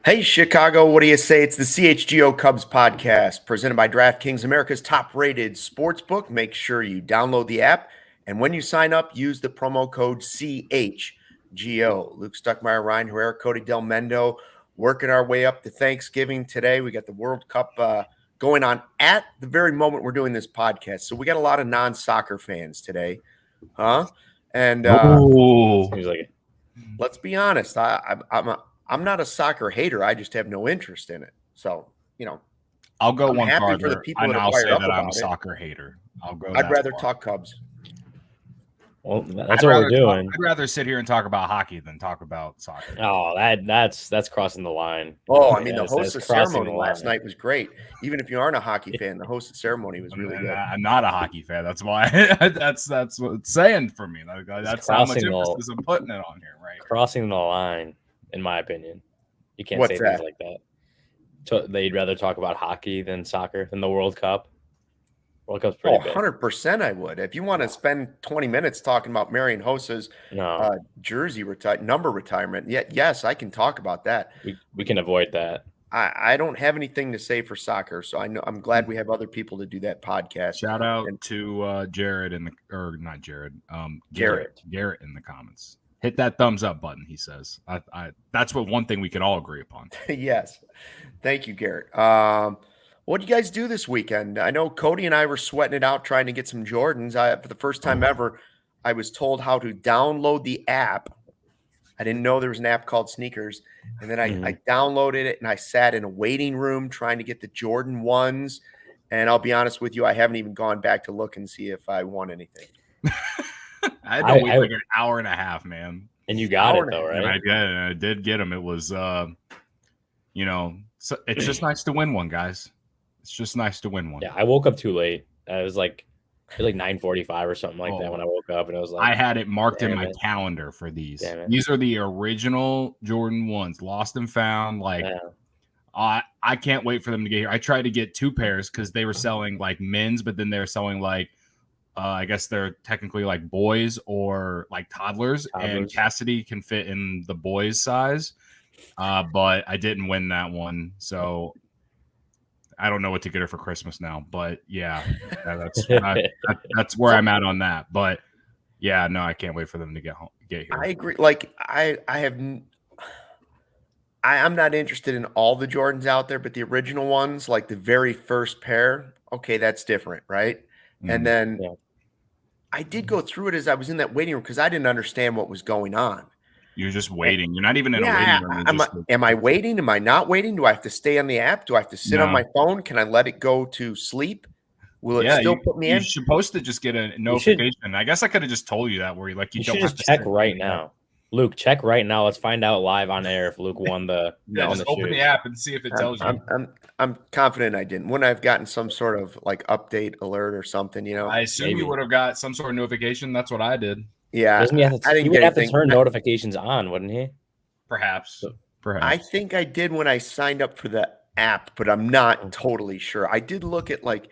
Hey, Chicago, what do you say? It's the CHGO Cubs podcast presented by DraftKings, America's top-rated sportsbook. Make sure you download the app, and when you sign up, use the promo code CHGO. Luke Stuckmeyer, Ryan Herrera, Cody Bellinger, working our way up to Thanksgiving today. We got the World Cup going on at the very moment we're doing this podcast, so we got a lot of non-soccer fans today, huh? And let's be honest, I'm not a soccer hater. I just have no interest in it. So, I'll go I'm one happy farther, for the people and that are I'll fired say up that I'm a about it. soccer hater. I'd rather talk Cubs. Well, that's what we're doing. I'd rather sit here and talk about hockey than talk about soccer. Oh, that's crossing the line. Oh, I mean, the hostess ceremony last night was great. Even if you aren't a hockey fan, the hostess ceremony was really good. I'm not a hockey fan. That's why. that's what it's saying for me. That's how much emphasis I'm putting it on here, right? Crossing the line, in my opinion. You can't say things like that. They'd rather talk about hockey than soccer, than the World Cup. World Cup's pretty big. 100% I would. If you want to spend 20 minutes talking about Marian Hossa's jersey number retirement, yes, I can talk about that. We can avoid that. I don't have anything to say for soccer, so I'm glad we have other people to do that podcast. Shout out to Garrett in the comments. Hit that thumbs up button, he says. That's one thing we can all agree upon. Yes. Thank you, Garrett. What did you guys do this weekend? I know Cody and I were sweating it out trying to get some Jordans. For the first time ever, I was told how to download the app. I didn't know there was an app called Sneakers. And then I downloaded it, and I sat in a waiting room trying to get the Jordan 1s. And I'll be honest with you, I haven't even gone back to look and see if I won anything. I had to wait like an hour and a half, man. And you got it, though, right? And I did get them. It was, so it's just nice to win one, guys. It's just nice to win one. Yeah, I woke up too late. I was like 9:45 or something like that when I woke up, and I was like, I had it marked in my calendar for these. These are the original Jordan 1s, lost and found. I can't wait for them to get here. I tried to get 2 pairs because they were selling like men's, but then they're selling like I guess they're technically like boys or like toddlers. And Cassidy can fit in the boys size, but I didn't win that one, so I don't know what to get her for Christmas now, but that's where I'm at on that. But yeah, no, I can't wait for them to get here. I agree. Like I'm not interested in all the Jordans out there, but the original ones, like the very first pair, okay, that's different, right? Mm-hmm. And then I did go through it as I was in that waiting room because I didn't understand what was going on. You're just waiting. You're not even in a waiting room. Am I waiting? Am I not waiting? Do I have to stay on the app? Do I have to sit on my phone? Can I let it go to sleep? Will it still put me in? You're supposed to just get a notification. I guess I could have just told you that where you don't have to check right now. Luke, check right now. Let's find out live on air if Luke won the. Just open the app and see if it tells you. I'm confident I didn't. Wouldn't I have gotten some sort of like update alert or something? I assume you would have got some sort of notification. That's what I did. Yeah, he would have to turn notifications on, wouldn't he? Perhaps. I think I did when I signed up for the app, but I'm not totally sure. I did look at like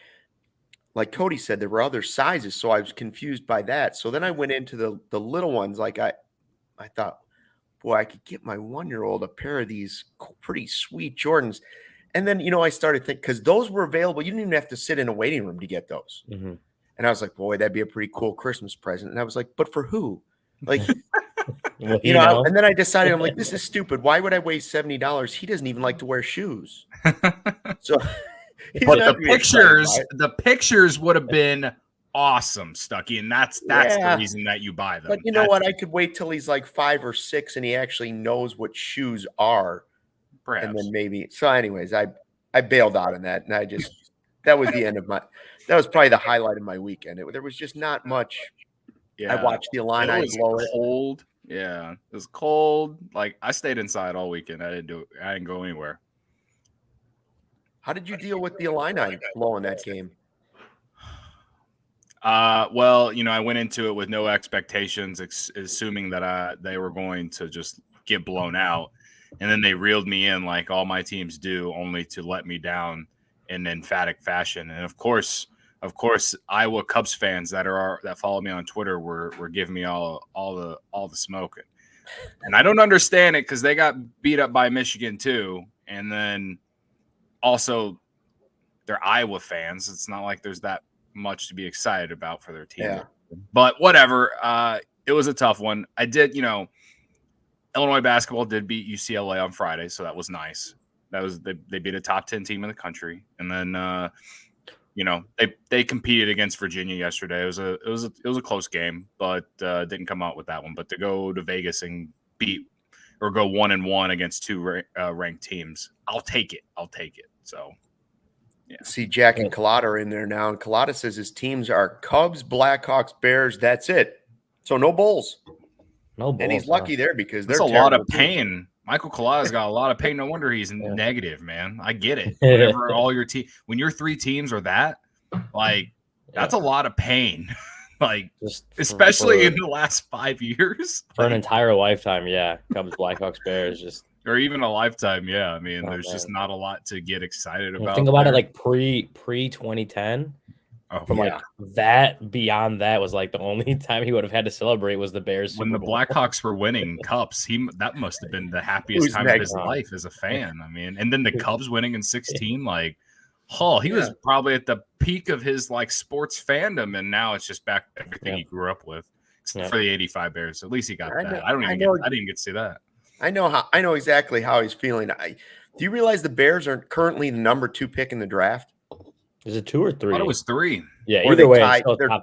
Cody said, there were other sizes, so I was confused by that. So then I went into the little ones. Like I thought, boy, I could get my 1-year-old a pair of these pretty sweet Jordans. And then I started thinking because those were available. You didn't even have to sit in a waiting room to get those. Mm-hmm. And I was like, boy, that'd be a pretty cool Christmas present. And I was like, but for who? Like, and then I decided, I'm like, this is stupid. Why would I waste $70? He doesn't even like to wear shoes. So, but the pictures would have been awesome, Stucky. And that's the reason that you buy them. But you know what? I could wait till he's like 5 or 6 and he actually knows what shoes are. Perhaps. And then maybe. So anyways, I bailed out on that. And that was the end of that was probably the highlight of my weekend. There was just not much. Yeah, I watched the Illini blow it. Cold. Yeah, it was cold. Like I stayed inside all weekend. I didn't go anywhere. How did you deal with the Illini blowing that game? Well, I went into it with no expectations, assuming that they were going to just get blown out, and then they reeled me in like all my teams do, only to let me down in emphatic fashion. And of course, Iowa Cubs fans that follow me on Twitter were giving me all the smoke. And I don't understand it because they got beat up by Michigan too. And then also they're Iowa fans. It's not like there's that much to be excited about for their team. Yeah. But whatever. It was a tough one. I did, Illinois basketball did beat UCLA on Friday, so that was nice. That was they beat a top 10 team in the country. And then they competed against Virginia yesterday. It was a close game, but didn't come out with that one. But to go to Vegas and beat or go 1-1 against two ranked teams, I'll take it. So, yeah. See, Jack and Collada are in there now, and Collada says his teams are Cubs, Blackhawks, Bears. That's it. So no Bulls. No Bulls. And he's lucky there because there's a lot of pain. Michael Collada's got a lot of pain. No wonder he's negative, man. I get it. Whenever all your when your three teams are that, that's a lot of pain. Especially in the last 5 years. For an entire lifetime, yeah. Cubs, Blackhawks, Bears, or even a lifetime, yeah. I mean, there's just not a lot to get excited about. Think about it pre 2010. That beyond that was the only time he would have had to celebrate was the Bears. When the Blackhawks were winning cups, that must have been the happiest time of his life as a fan. I mean, and then the Cubs winning in 16, he was probably at the peak of his sports fandom, and now it's just back to everything he grew up with, except for the '85 Bears. At least he got that. I didn't get to see that. I know exactly how he's feeling. Do you realize the Bears are currently the number 2 pick in the draft? Is it 2 or 3? I thought it was 3. Yeah, either way,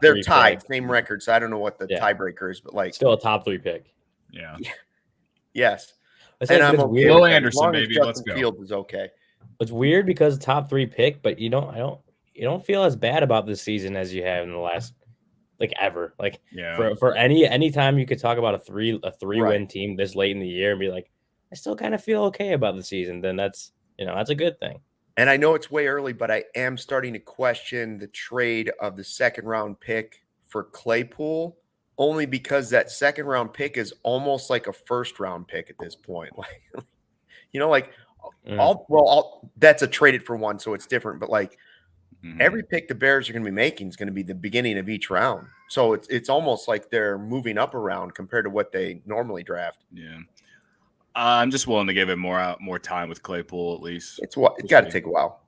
they're tied, same record. So I don't know what the tiebreaker is, but still a top 3 pick. Yeah. Yes. And I'm okay. Will Anderson, maybe. Let's go. Field is okay. It's weird because top 3 pick, but you don't feel as bad about this season as you have in the last ever. For any time you could talk about a 3-win team this late in the year and be I still kind of feel okay about the season, then that's a good thing. And I know it's way early, but I am starting to question the trade of the 2nd round pick for Claypool, only because that 2nd round pick is almost like a 1st round pick at this point. That's a traded for one, so it's different. But every pick the Bears are going to be making is going to be the beginning of each round. So it's almost like they're moving up around compared to what they normally draft. Yeah. I'm just willing to give it more time with Claypool at least. It's got to take a while.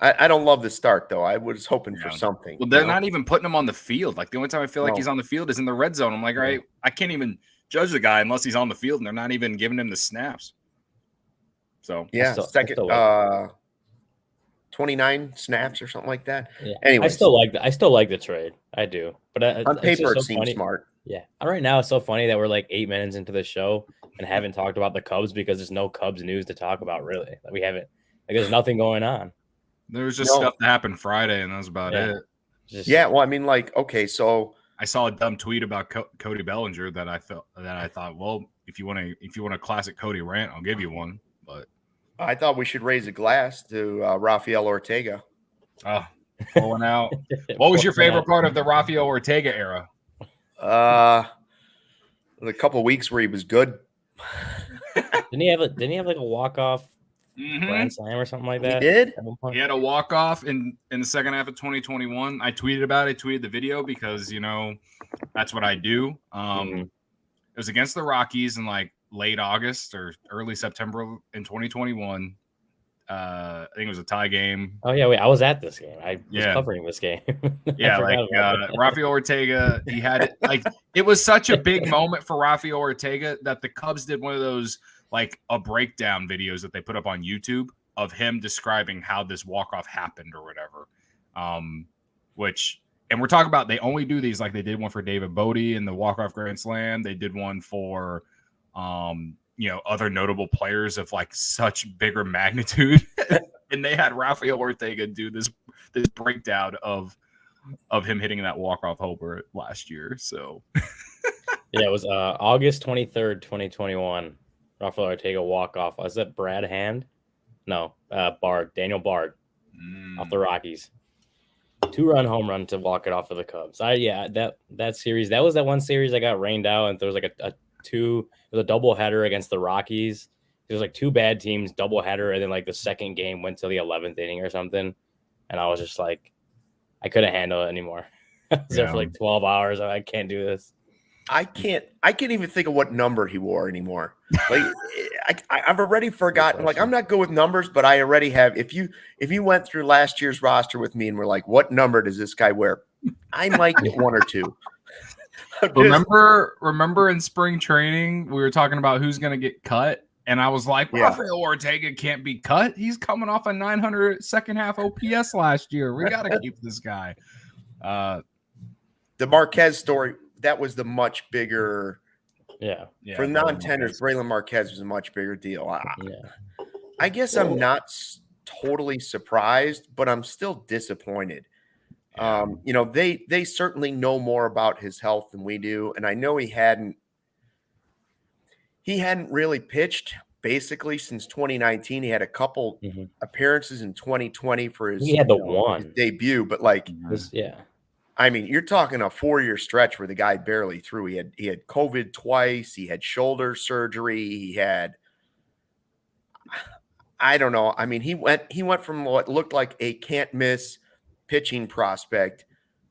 I don't love the start though. I was hoping for something. Well, they're not even putting him on the field. The only time I feel like he's on the field is in the red zone. I'm all right, I can't even judge the guy unless he's on the field, and they're not even giving him the snaps. So second 29 snaps or something like that. Yeah. Anyway, I still like the trade. I do, but on paper it seems smart. Yeah. Right now it's so funny that we're 8 minutes into the show and haven't talked about the Cubs because there's no Cubs news to talk about really. We haven't. There's nothing going on. There was just stuff that happened Friday, and that was about it. Well, I mean, okay, so I saw a dumb tweet about Cody Bellinger that I thought, well, if you want a classic Cody rant, I'll give you one. But I thought we should raise a glass to Rafael Ortega. Oh, pulling out. What was your favorite part of the Rafael Ortega era? The couple of weeks where he was good. Didn't he have a walk-off grand slam or something like that? He did? He had a walk-off in the second half of 2021. I tweeted about it. I tweeted the video because, that's what I do. It was against the Rockies in late August or early September in 2021. I think it was a tie game. Oh yeah, I was at this game. I was covering this game. Rafael Ortega, he had it it was such a big moment for Rafael Ortega that the Cubs did one of those a breakdown videos that they put up on YouTube of him describing how this walk-off happened or whatever. And we're talking about they only do these they did one for David Bodie in the walk-off grand slam. They did one for other notable players of such bigger magnitude. And they had Rafael Ortega do this breakdown of him hitting that walk-off homer last year. So it was August 23rd, 2021. Rafael Ortega walk-off. Was that Brad Hand? No, Daniel Bard off the Rockies. 2-run home run to walk it off for the Cubs. That series, that was that one series that got rained out, and there was a double header against the Rockies. There was 2 bad teams, double header, and then the second game went to the 11th inning or something. And I was just I couldn't handle it anymore. I was there for 12 hours. I can't do this. I can't even think of what number he wore anymore. Like I've already forgotten. Like I'm not good with numbers, but I already have. If you went through last year's roster with me and were like, what number does this guy wear? I might get one or two. Remember in spring training, we were talking about who's going to get cut. And I was like, Rafael Ortega can't be cut. He's coming off a 900 second half OPS last year. We got to keep this guy. The Marquez story, that was the much bigger. Yeah. For non-tenders, Brailyn Marquez was a much bigger deal. I guess I'm not totally surprised, but I'm still disappointed. Yeah. They certainly know more about his health than we do, and I know he hadn't really pitched basically since 2019. He had a couple appearances in 2020 for his he had his debut, but I mean, you're talking a 4-year stretch where the guy barely threw. He had COVID twice. He had shoulder surgery. He had, I don't know. I mean, he went from what looked like a can't miss pitching prospect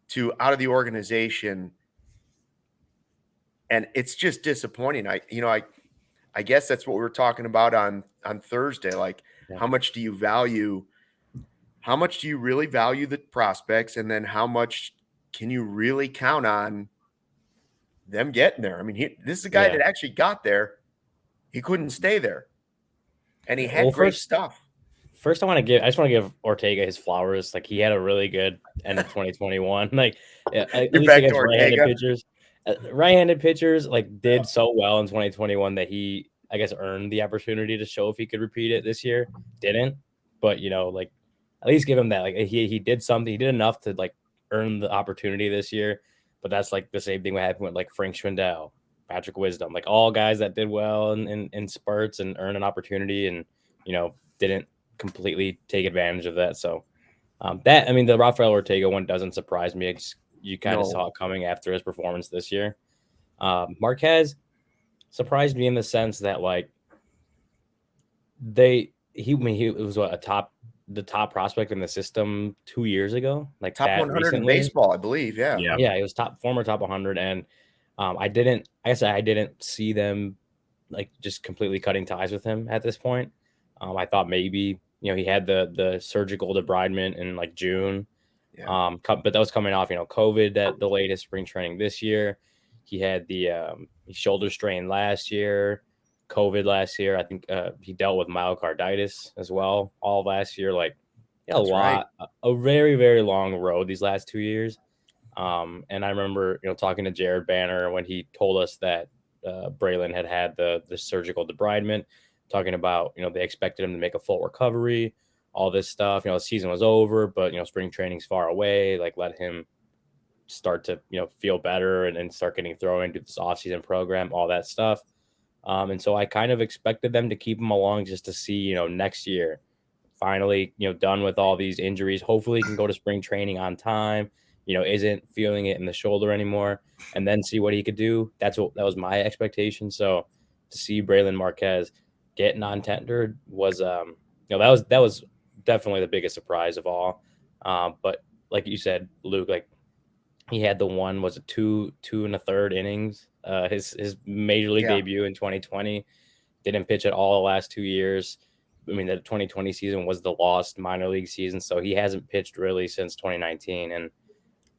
to out of the organization, and it's just disappointing. I guess that's what we were talking about on Thursday. Like, how much do you really value the prospects, and then how much can you really count on them getting there? I mean, this is a guy that actually got there. He couldn't stay there, and he had great stuff. First, I just want to give Ortega his flowers. Like, he had a really good end of 2021. Like, at least against right-handed pitchers, like, did so well in 2021 that he, I guess, earned the opportunity to show if he could repeat it this year. Didn't, but like, at least give him that. Like, he did something. He did enough to like earn the opportunity this year. But that's like the same thing what happened with like Frank Schwindel, Patrick Wisdom, like all guys that did well in spurts and earned an opportunity and didn't completely take advantage of that. So the Rafael Ortega one doesn't surprise me. You kind of saw it coming after his performance this year. Marquez surprised me in the sense that like he was the top prospect in the system 2 years ago, like top 100 recently. In baseball, I believe. Yeah, he was former top 100, and I didn't see them like just completely cutting ties with him at this point. I thought maybe he had the surgical debridement in like June, but that was coming off COVID that delayed his spring training this year. He had the shoulder strain last year, COVID last year. I think he dealt with myocarditis as well all last year. Like a very, very long road these last 2 years. And I remember talking to Jared Banner when he told us that Brailyn had the surgical debridement, talking about they expected him to make a full recovery, all this stuff. The season was over, but spring training's far away. Like, let him start to feel better and start getting thrown into this offseason program, all that stuff. And so I kind of expected them to keep him along just to see next year finally done with all these injuries. Hopefully he can go to spring training on time, isn't feeling it in the shoulder anymore, and then see what he could do. That was my expectation. So to see Brailyn Marquez get non-tendered was that was definitely the biggest surprise of all. But like you said, Luke, like, he had the one, was it 2 1/3 innings, his major league debut in 2020. Didn't pitch at all the last 2 years. I mean, the 2020 season was the lost minor league season, so he hasn't pitched really since 2019. And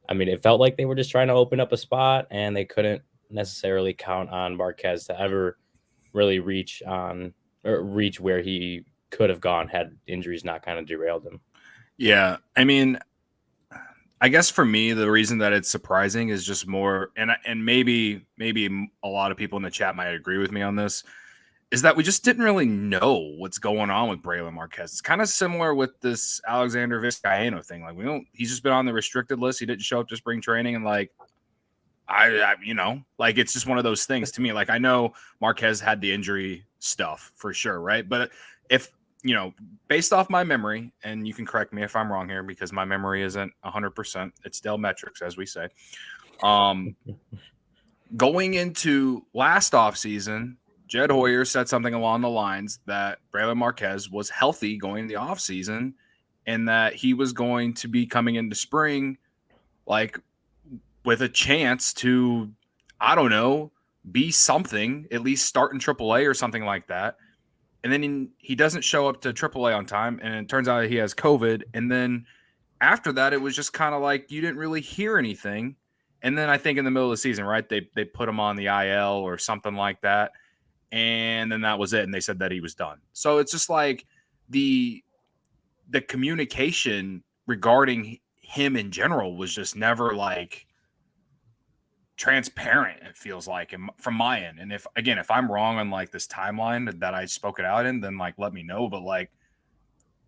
I mean, it felt like they were just trying to open up a spot, and they couldn't necessarily count on Marquez to ever really reach where he could have gone had injuries not kind of derailed him. Yeah, I mean, I guess for me, the reason that it's surprising is just more, and maybe a lot of people in the chat might agree with me on this, is that we just didn't really know what's going on with Brailyn Marquez. It's kind of similar with this Alexander Vizcaino thing. Like, he's just been on the restricted list. He didn't show up to spring training, and like, like, it's just one of those things to me. Like, I know Marquez had the injury stuff for sure, right? But if based off my memory, and you can correct me if I'm wrong here because my memory isn't 100%. It's still metrics, as we say. Going into last offseason, Jed Hoyer said something along the lines that Brailyn Marquez was healthy going into the offseason and that he was going to be coming into spring like with a chance to I don't know, be something, at least start in AAA or something like that. And then he doesn't show up to AAA on time, and it turns out he has COVID. And then after that, it was just kind of like you didn't really hear anything. And then I think in the middle of the season, right, they put him on the IL or something like that. And then that was it. And they said that he was done. So it's just like the communication regarding him in general was just never like transparent, it feels like, from my end. And if I'm wrong on like this timeline that I spoke it out in, then like let me know. But like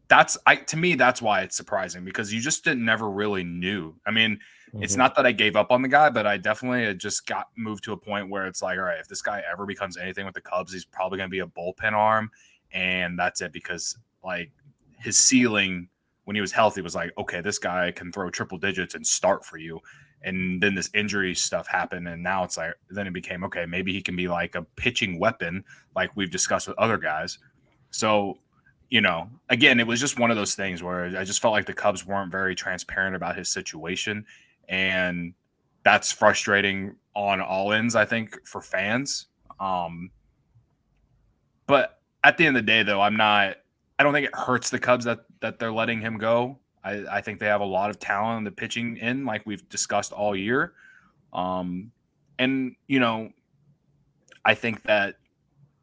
to me, that's why it's surprising, because you just never really knew. I mean, it's not that I gave up on the guy, but I definitely had just got moved to a point where it's like, all right, if this guy ever becomes anything with the Cubs, he's probably going to be a bullpen arm, and that's it. Because like his ceiling when he was healthy was like, okay, this guy can throw triple digits and start for you. And then this injury stuff happened, and now it's like, then it became, okay, maybe he can be like a pitching weapon like we've discussed with other guys. So, you know, again, it was just one of those things where I just felt like the Cubs weren't very transparent about his situation. And that's frustrating on all ends, I think, for fans. But at the end of the day, though, I don't think it hurts the Cubs that they're letting him go. I think they have a lot of talent in the pitching end, like we've discussed all year. And, you know, I think that,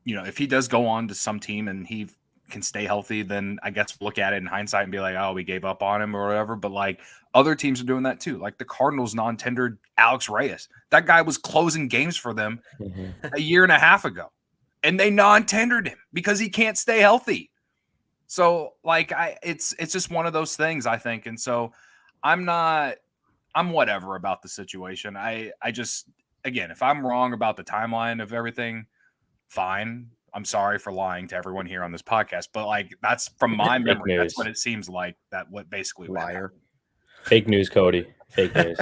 you know, if he does go on to some team and he can stay healthy, then I guess look at it in hindsight and be like, oh, we gave up on him or whatever. But like other teams are doing that too. Like the Cardinals non-tendered Alex Reyes. That guy was closing games for them a year and a half ago, and they non-tendered him because he can't stay healthy. So like it's just one of those things, I think. And so I'm whatever about the situation. I just, again, if I'm wrong about the timeline of everything, fine. I'm sorry for lying to everyone here on this podcast, but like that's from my memory. That's what it seems like. That what basically liar. Fake news, Cody. Fake news.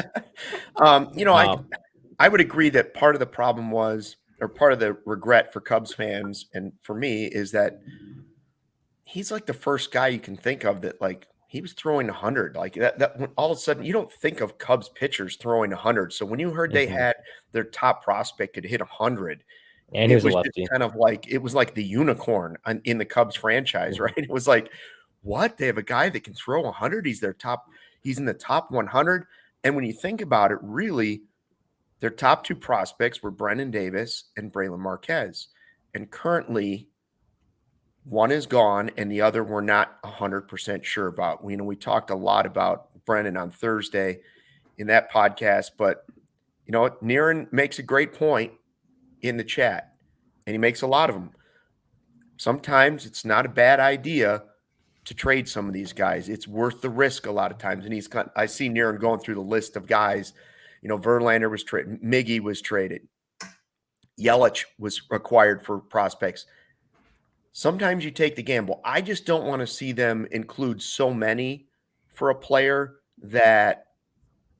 You know, I would agree that part of the problem was, or part of the regret for Cubs fans and for me, is that he's like the first guy you can think of that like he was throwing 100 like that when all of a sudden you don't think of Cubs pitchers throwing 100. So when you heard they had their top prospect could hit 100. And he was a lefty. Kind of like it was like the unicorn in the Cubs franchise, right? It was like, what? They have a guy that can throw 100. He's in the top 100. And when you think about it, really, their top two prospects were Brennen Davis and Brailyn Marquez. And currently, one is gone, and the other we're not 100% sure about. We talked a lot about Brennan on Thursday in that podcast, but you know what? Niren makes a great point in the chat, and he makes a lot of them. Sometimes it's not a bad idea to trade some of these guys. It's worth the risk a lot of times. And I see Niren going through the list of guys. You know, Verlander was traded, Miggy was traded, Yelich was acquired for prospects. Sometimes you take the gamble. I just don't want to see them include so many for a player that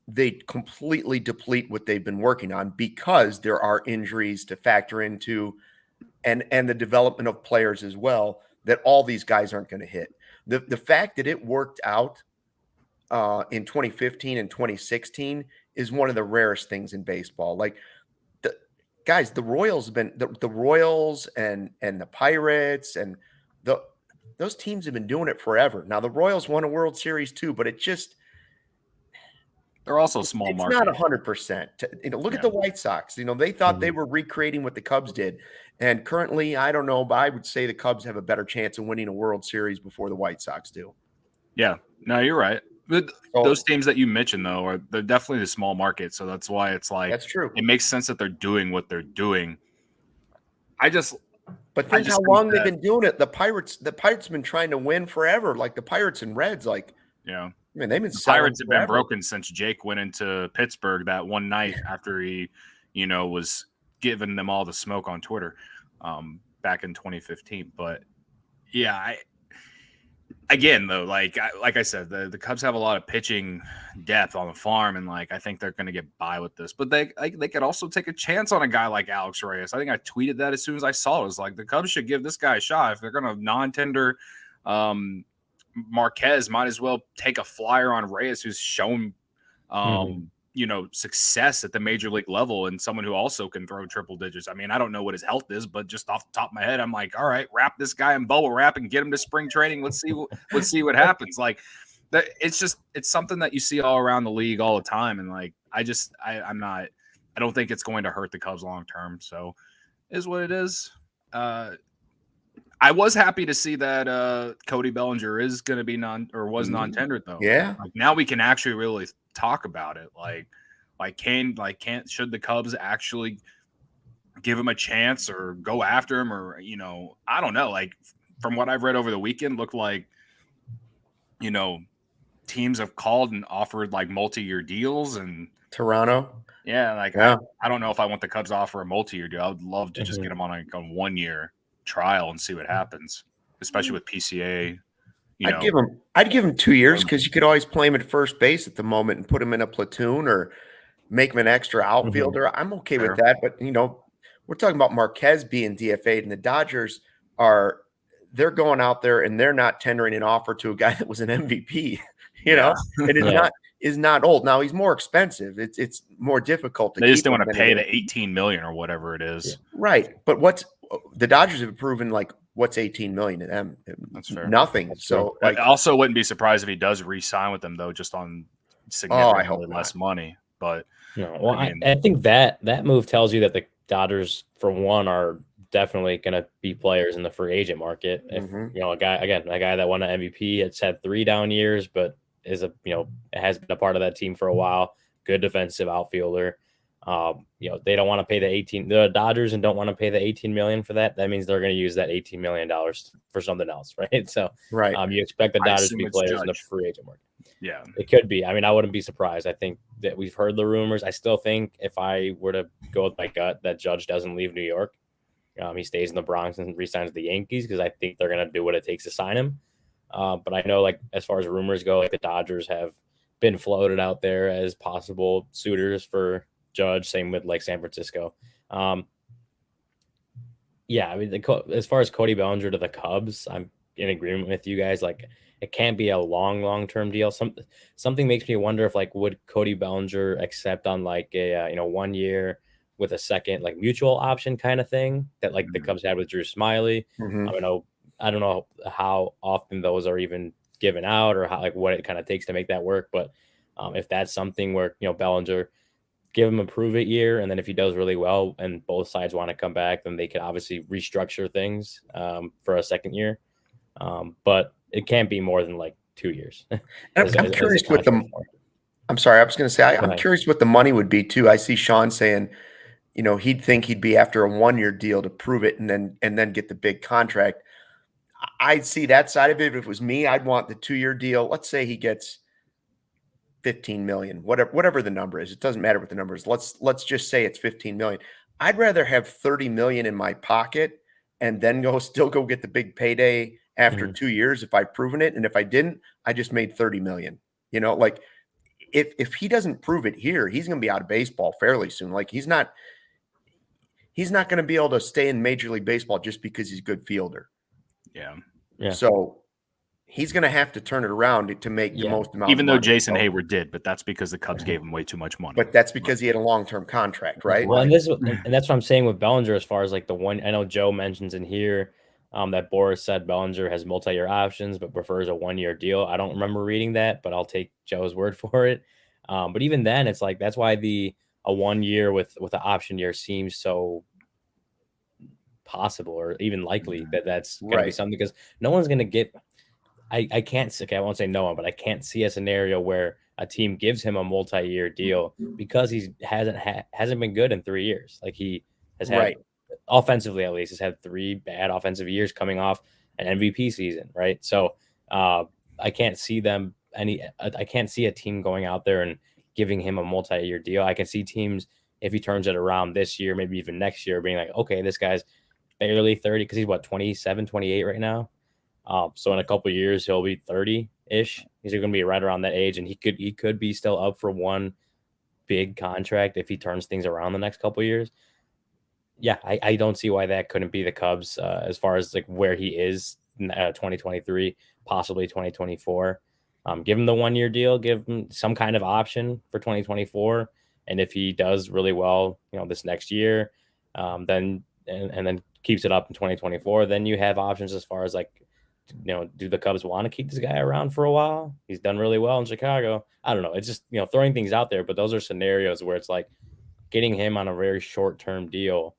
they completely deplete what they've been working on, because there are injuries to factor into and the development of players as well, that all these guys aren't going to hit. The fact that it worked out in 2015 and 2016 is one of the rarest things in baseball. Like the Royals have been the Royals and the Pirates and those teams have been doing it forever. Now the Royals won a World Series too, but they're also small market. It's not 100%. Look at the White Sox. They thought they were recreating what the Cubs did. And currently, I don't know, but I would say the Cubs have a better chance of winning a World Series before the White Sox do. Yeah. No, you're right. Those teams that you mentioned, though, they're definitely the small market. So that's why it's like, that's true. It makes sense that they're doing what they're doing. But think how long they've been doing it. The Pirates have been trying to win forever. Like the Pirates and Reds, like, yeah. I mean, they've been the Pirates have been broken since Jake went into Pittsburgh that one night after he, was giving them all the smoke on Twitter back in 2015. But yeah, again, though, like I said, the Cubs have a lot of pitching depth on the farm, and like I think they're going to get by with this. But they could also take a chance on a guy like Alex Reyes. I think I tweeted that as soon as I saw it. It was like the Cubs should give this guy a shot if they're going to non-tender. Marquez, might as well take a flyer on Reyes, who's shown success at the major league level and someone who also can throw triple digits. I mean, I don't know what his health is, but just off the top of my head, I'm like, all right, wrap this guy in bubble wrap and get him to spring training. Let's see what happens. Like that, it's something that you see all around the league all the time. And like, I don't think it's going to hurt the Cubs long term. So is what it is. I was happy to see that Cody Bellinger is going to be non-tendered though. Yeah. Like now we can actually really talk about it. Should the Cubs actually give him a chance or go after him, or I don't know. Like from what I've read over the weekend, looked like teams have called and offered like multi-year deals and Toronto. Yeah, I don't know if I want the Cubs to offer a multi-year deal. I would love to just get him on a 1-year trial and see what happens, especially with PCA. I'd give him 2 years because you could always play him at first base at the moment and put him in a platoon or make him an extra outfielder. I'm okay with that, but we're talking about Marquez being DFA'd, and the Dodgers they're going out there and they're not tendering an offer to a guy that was an MVP. And is not old. Now he's more expensive. It's more difficult. They just don't want to pay the $18 million or whatever it is. Yeah. Right, but the Dodgers have proven like what's $18 million to them? That's fair. Nothing. That's so I also wouldn't be surprised if he does re-sign with them though, just on significantly less money. But I think that move tells you that the Dodgers, for one, are definitely going to be players in the free agent market. If a guy that won an MVP, it's had 3 down years, but has been a part of that team for a while. Good defensive outfielder. They don't want to pay the Dodgers and don't want to pay the $18 million for that. That means they're going to use that $18 million for something else, right? So, you expect the Dodgers to be players in the free agent market. Yeah, it could be. I mean, I wouldn't be surprised. I think that we've heard the rumors. I still think if I were to go with my gut, that Judge doesn't leave New York. He stays in the Bronx and re-signs the Yankees because I think they're going to do what it takes to sign him. But I know, like, as far as rumors go, like the Dodgers have been floated out there as possible suitors for Judge. Same with like San Francisco. I mean, as far as Cody Bellinger to the Cubs, I'm in agreement with you guys. Like, it can't be a long-term deal. Something makes me wonder if would Cody Bellinger accept on like a 1 year with a second like mutual option kind of thing that like the Cubs had with Drew Smiley. I don't know how often those are even given out or how what it kind of takes to make that work. But if that's something where Bellinger, give him a prove it year, and then if he does really well and both sides want to come back, then they can obviously restructure things for a second year. But it can't be more than like 2 years. I'm curious what I'm sorry, I was going to say I'm curious what the money would be too. I see Sean saying, he'd think he'd be after a 1-year deal to prove it and then get the big contract. I'd see that side of it. If it was me, I'd want the 2-year deal. Let's say he gets $15 million, whatever the number is. It doesn't matter what the number is. Let's just say it's $15 million. I'd rather have $30 million in my pocket and then still go get the big payday after 2 years if I've proven it. And if I didn't, I just made $30 million. Like if he doesn't prove it here, he's going to be out of baseball fairly soon. Like he's not going to be able to stay in Major League Baseball just because he's a good fielder. Yeah. So he's going to have to turn it around to make the most amount. Even though Jason Hayward did, but that's because the Cubs gave him way too much money. But that's because he had a long-term contract, right? Well, and that's what I'm saying with Bellinger as far as like the one. I know Joe mentions in here that Boris said Bellinger has multi-year options but prefers a 1-year deal. I don't remember reading that, but I'll take Joe's word for it. But even then, it's like that's why a 1 year with an option year seems so possible or even likely that's going to be something, because no one's going to get. I can't. Okay, I won't say no one, but I can't see a scenario where a team gives him a multi-year deal because he hasn't been good in 3 years. Like he has had, offensively at least, has had 3 bad offensive years coming off an MVP season, right? So I can't see them I can't see a team going out there and giving him a multi-year deal. I can see teams, if he turns it around this year, maybe even next year, being like, okay, this guy's barely 30 because he's 27, 28 right now. So in a couple of years, he'll be 30-ish. He's going to be right around that age, and he could be still up for one big contract if he turns things around the next couple of years. Yeah, I don't see why that couldn't be the Cubs as far as like where he is in 2023, possibly 2024. Give him the 1-year deal, give him some kind of option for 2024. And if he does really well, this next year, then keeps it up in 2024, then you have options as far as do the Cubs want to keep this guy around for a while? He's done really well in Chicago. I don't know. It's just, throwing things out there, but those are scenarios where it's like getting him on a very short-term deal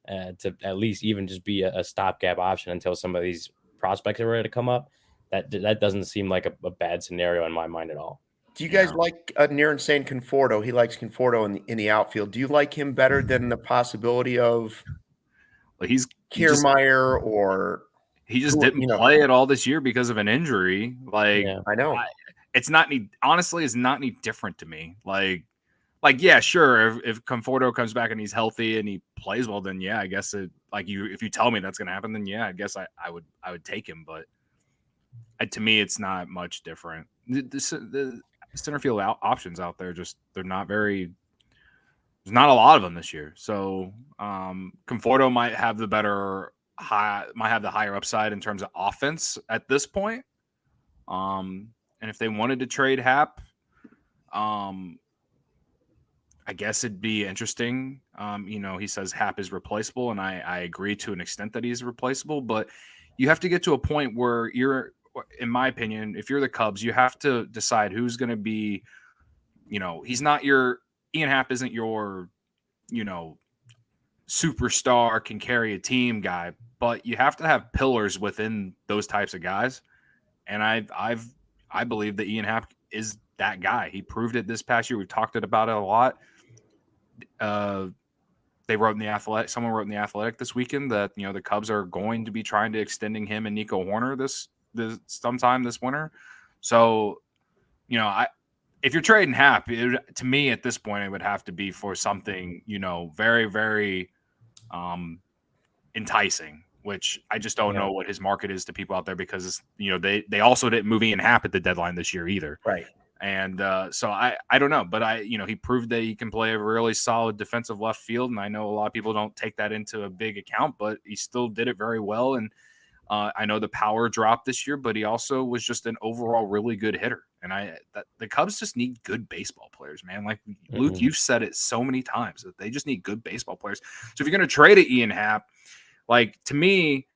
to at least even just be a stopgap option until some of these prospects are ready to come up. That doesn't seem like a bad scenario in my mind at all. Do you guys like Niren saying Conforto? He likes Conforto in the outfield. Do you like him better than the possibility of Kiermaier or he just didn't play at all this year because of an injury? Like, I know it's not honestly, it's not any different to me. Like, yeah, sure. If Conforto comes back and he's healthy and he plays well, then yeah, I guess if you tell me that's going to happen, then yeah, I guess I would take him. But to me, it's not much different. The center field options out there, they're not very. There's not a lot of them this year. So Conforto might have the higher upside in terms of offense at this point. And if they wanted to trade Happ, I guess it'd be interesting. He says Happ is replaceable, and I agree to an extent that he's replaceable, but you have to get to a point where in my opinion, if you're the Cubs, you have to decide who's going to be, he's not Ian Happ isn't your, superstar can carry a team guy, but you have to have pillars within those types of guys. And I believe that Ian Happ is that guy. He proved it this past year. We've talked about it a lot. They wrote in the Athletic. Someone wrote in the Athletic this weekend that the Cubs are going to be trying to extending him and Nico Horner this sometime this winter. So, if you're trading Happ, to me at this point, it would have to be for something very, very enticing. Which I just don't know what his market is to people out there because they also didn't move Ian Happ at the deadline this year either. Right. And so I don't know, but he proved that he can play a really solid defensive left field. And I know a lot of people don't take that into a big account, but he still did it very well. And I know the power dropped this year, but he also was just an overall really good hitter. And the Cubs just need good baseball players, man. Like Luke, you've said it so many times that they just need good baseball players. So if you're going to trade Ian Happ, to me,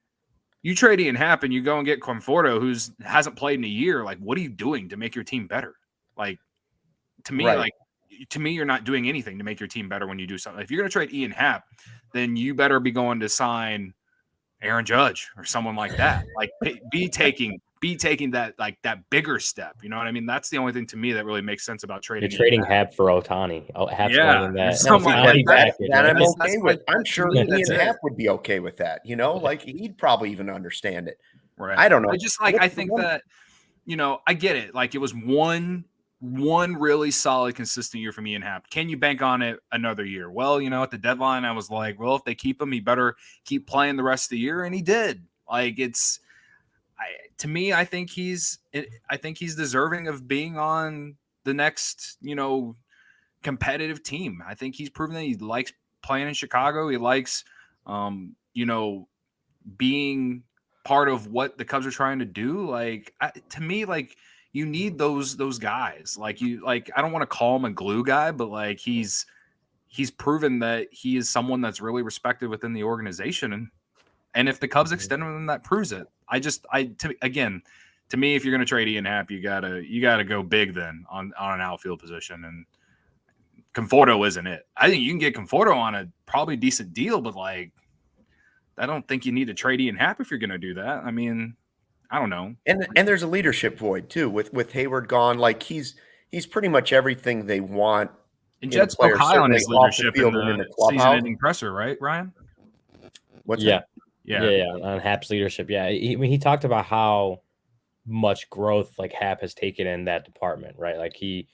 you trade Ian Happ and you go and get Conforto, who hasn't played in a year. Like, what are you doing to make your team better? To me, you're not doing anything to make your team better when you do something. If you're going to trade Ian Happ, then you better be going to sign Aaron Judge or someone like that. Be taking that bigger step. You know what I mean? That's the only thing to me that really makes sense about trading. You're trading Happ for Ohtani. Happ's yeah, that I'm okay with. I'm sure Ian Happ would be okay with that. He'd probably even understand it. Right. I don't know. I think that I get it. It was one really solid, consistent year from Ian Happ. Can you bank on it another year? Well, at the deadline, I was like, well, if they keep him, he better keep playing the rest of the year, and he did. To me, I think he's deserving of being on the next, competitive team. I think he's proven that he likes playing in Chicago. He likes, being part of what the Cubs are trying to do. To me, you need those guys. I don't want to call him a glue guy, but he's proven that he is someone that's really respected within the organization. And if the Cubs extend him, that proves it. To me, if you're going to trade Ian Happ, you gotta go big then on an outfield position. And Conforto isn't it. I think you can get Conforto on a probably decent deal, but I don't think you need to trade Ian Happ if you're going to do that. I mean, I don't know. And there's a leadership void too with Hayward gone. He's pretty much everything they want. And Jed spoke high on his leadership in the season-ending presser, right, Ryan? Yeah, on Happ's leadership. Yeah, he talked about how much growth Happ has taken in that department, right? He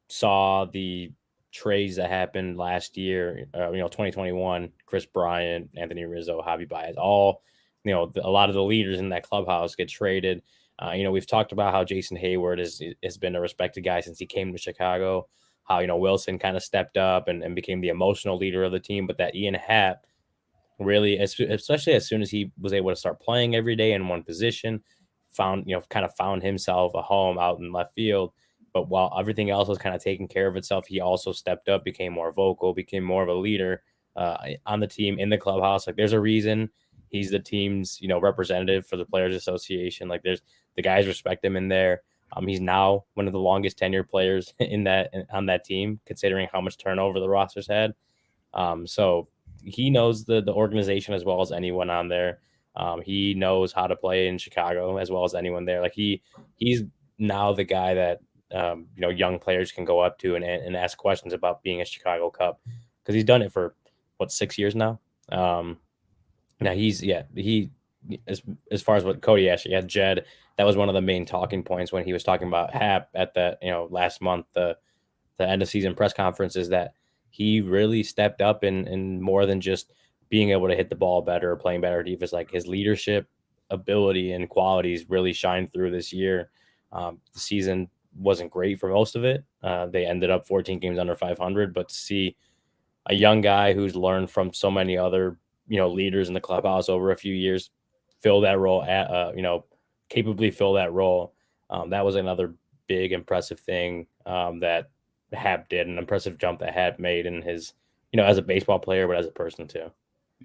saw the trades that happened last year, 2021, Chris Bryant, Anthony Rizzo, Javi Baez, all, a lot of the leaders in that clubhouse get traded. We've talked about how Jason Hayward has been a respected guy since he came to Chicago, how, Wilson kind of stepped up and became the emotional leader of the team, but that Ian Happ really, especially as soon as he was able to start playing every day in one position, found himself a home out in left field. But while everything else was kind of taking care of itself, he also stepped up, became more vocal, became more of a leader on the team, in the clubhouse. Like, there's a reason he's the team's, representative for the Players Association. Like, the guys respect him in there. He's now one of the longest tenured players on that team, considering how much turnover the roster's had. So he knows the organization as well as anyone on there. He knows how to play in Chicago as well as anyone there. Like, he's now the guy that young players can go up to and ask questions about being a Chicago Cub, because he's done it for 6 years now. Now he as far as what Cody asked, Jed, that was one of the main talking points when he was talking about Happ at the last month, the end of season press conference, is that he really stepped up in more than just being able to hit the ball better or playing better defense. Like, his leadership ability and qualities really shined through this year. The season wasn't great for most of it. They ended up 14 games under 500, but to see a young guy who's learned from so many other, leaders in the clubhouse over a few years fill that role capably fill that role. That was another big impressive thing that Happ did, an impressive jump that Happ made in his, as a baseball player, but as a person too.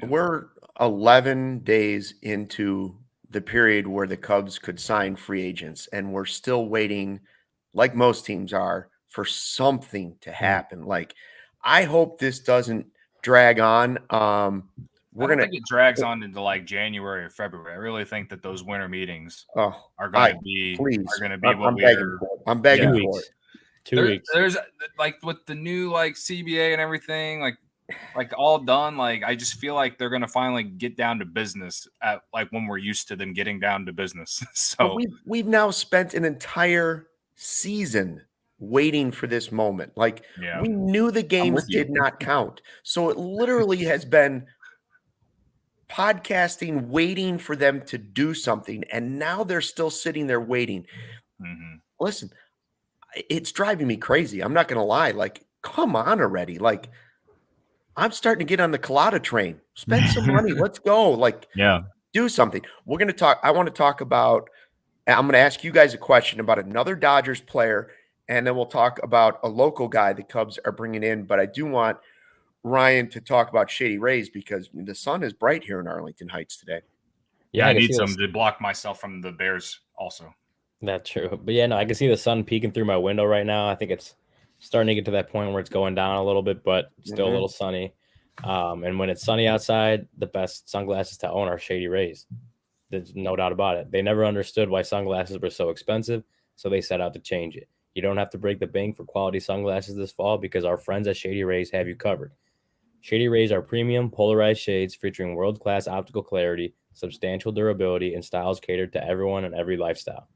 We're 11 days into the period where the Cubs could sign free agents, and we're still waiting, like most teams are, for something to happen. Like, I hope this doesn't drag on. I don't think it drags on into like January or February. I really think that those winter meetings are going to be what I'm begging for it. 2 weeks. There's like with the new like CBA and everything, like all done. Like, I just feel like they're going to finally get down to business at like when we're used to them getting down to business. So we've now spent an entire season waiting for this moment. Like, we knew the games did not count. So it literally has been podcasting, waiting for them to do something. And now they're still sitting there waiting. Mm-hmm. Listen, it's driving me crazy. I'm not going to lie. Like, come on already. Like, I'm starting to get on the Colada train. Spend some money. Let's go. Like, do something. We're going to talk. I want to talk about, I'm going to ask you guys a question about another Dodgers player, and then we'll talk about a local guy the Cubs are bringing in. But I do want Ryan to talk about Shady Rays, because the sun is bright here in Arlington Heights today. Yeah, I need some to block myself from the Bears also. That's true. But I can see the sun peeking through my window right now. I think it's starting to get to that point where it's going down a little bit, but still a little sunny. And when it's sunny outside, the best sunglasses to own are Shady Rays. There's no doubt about it. They never understood why sunglasses were so expensive, so they set out to change it. You don't have to break the bank for quality sunglasses this fall, because our friends at Shady Rays have you covered. Shady Rays are premium polarized shades featuring world-class optical clarity, substantial durability, and styles catered to everyone and every lifestyle.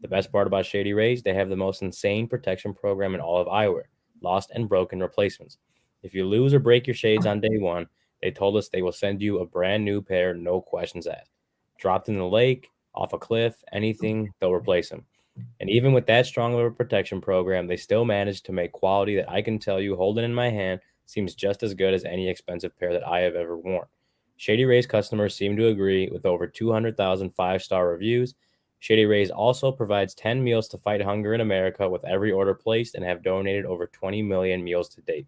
The best part about Shady Rays, they have the most insane protection program in all of eyewear, lost and broken replacements. If you lose or break your shades on day one, they told us they will send you a brand new pair, no questions asked. Dropped in the lake, off a cliff, anything, they'll replace them. And even with that strong of a protection program, they still managed to make quality that I can tell you, holding in my hand, seems just as good as any expensive pair that I have ever worn. Shady Rays customers seem to agree, with over 200,000 5-star reviews. Shady Rays also provides 10 meals to fight hunger in America with every order placed, and have donated over 20 million meals to date.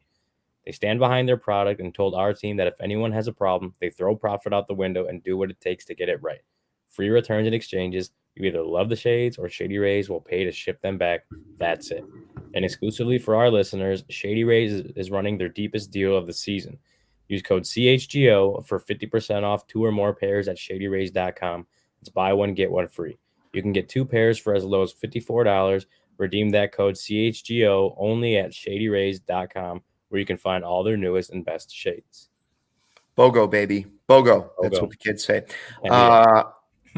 They stand behind their product and told our team that if anyone has a problem, they throw profit out the window and do what it takes to get it right. Free returns and exchanges. You either love the shades or Shady Rays will pay to ship them back. That's it. And exclusively for our listeners, Shady Rays is running their deepest deal of the season. Use code CHGO for 50% off 2 or more pairs at shadyrays.com. It's buy one, get one free. You can get 2 pairs for as low as $54. Redeem that code CHGO only at shadyrays.com, where you can find all their newest and best shades. BOGO, baby. BOGO. That's what the kids say.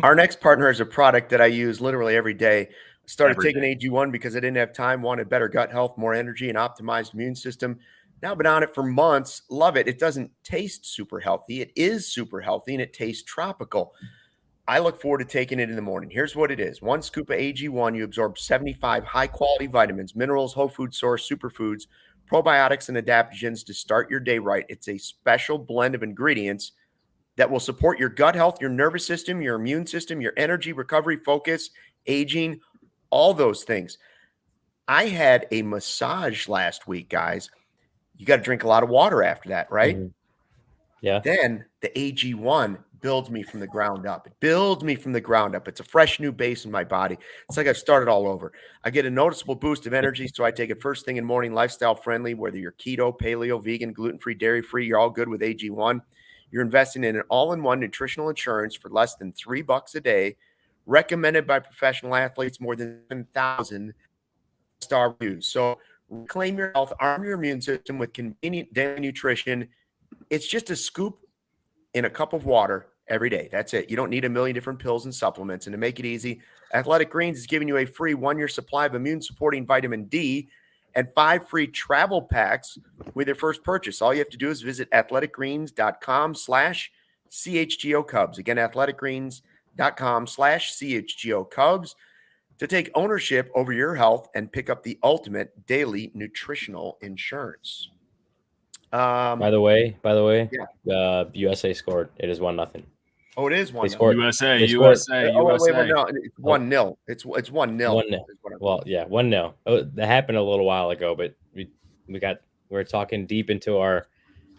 Our next partner is a product that I use literally every day. Started taking AG1 because I didn't have time, wanted better gut health, more energy, and optimized immune system. Now I've been on it for months. Love it. It doesn't taste super healthy. It is super healthy, and it tastes tropical. I look forward to taking it in the morning. Here's what it is. 1 scoop of AG1, you absorb 75 high-quality vitamins, minerals, whole food source, superfoods, probiotics, and adaptogens to start your day right. It's a special blend of ingredients that will support your gut health, your nervous system, your immune system, your energy, recovery, focus, aging, all those things. I had a massage last week, guys. You got to drink a lot of water after that, right? Mm-hmm. Yeah. Then the AG1 builds me from the ground up. It builds me from the ground up. It's a fresh new base in my body. It's like I've started all over. I get a noticeable boost of energy, so I take it first thing in the morning, lifestyle friendly, whether you're keto, paleo, vegan, gluten-free, dairy-free, you're all good with AG1. You're investing in an all-in-one nutritional insurance for less than $3 a day, recommended by professional athletes, more than 7,000 star reviews. So reclaim your health, arm your immune system with convenient daily nutrition. It's just a scoop in a cup of water every day. That's it. You don't need a million different pills and supplements. And to make it easy, Athletic Greens is giving you a free 1-year supply of immune-supporting vitamin D and 5 free travel packs with your first purchase. All you have to do is visit athleticgreens.com/CHGO Cubs. Again, athleticgreens.com/CHGO Cubs to take ownership over your health and pick up the ultimate daily nutritional insurance. By the way, yeah. USA scored. It is 1-0. Oh, it is 1-0. USA. Oh, wait, no, it's 1-0. It's 1-0. 1-0. Well, yeah, 1-0. Oh, that happened a little while ago, but we're talking deep into our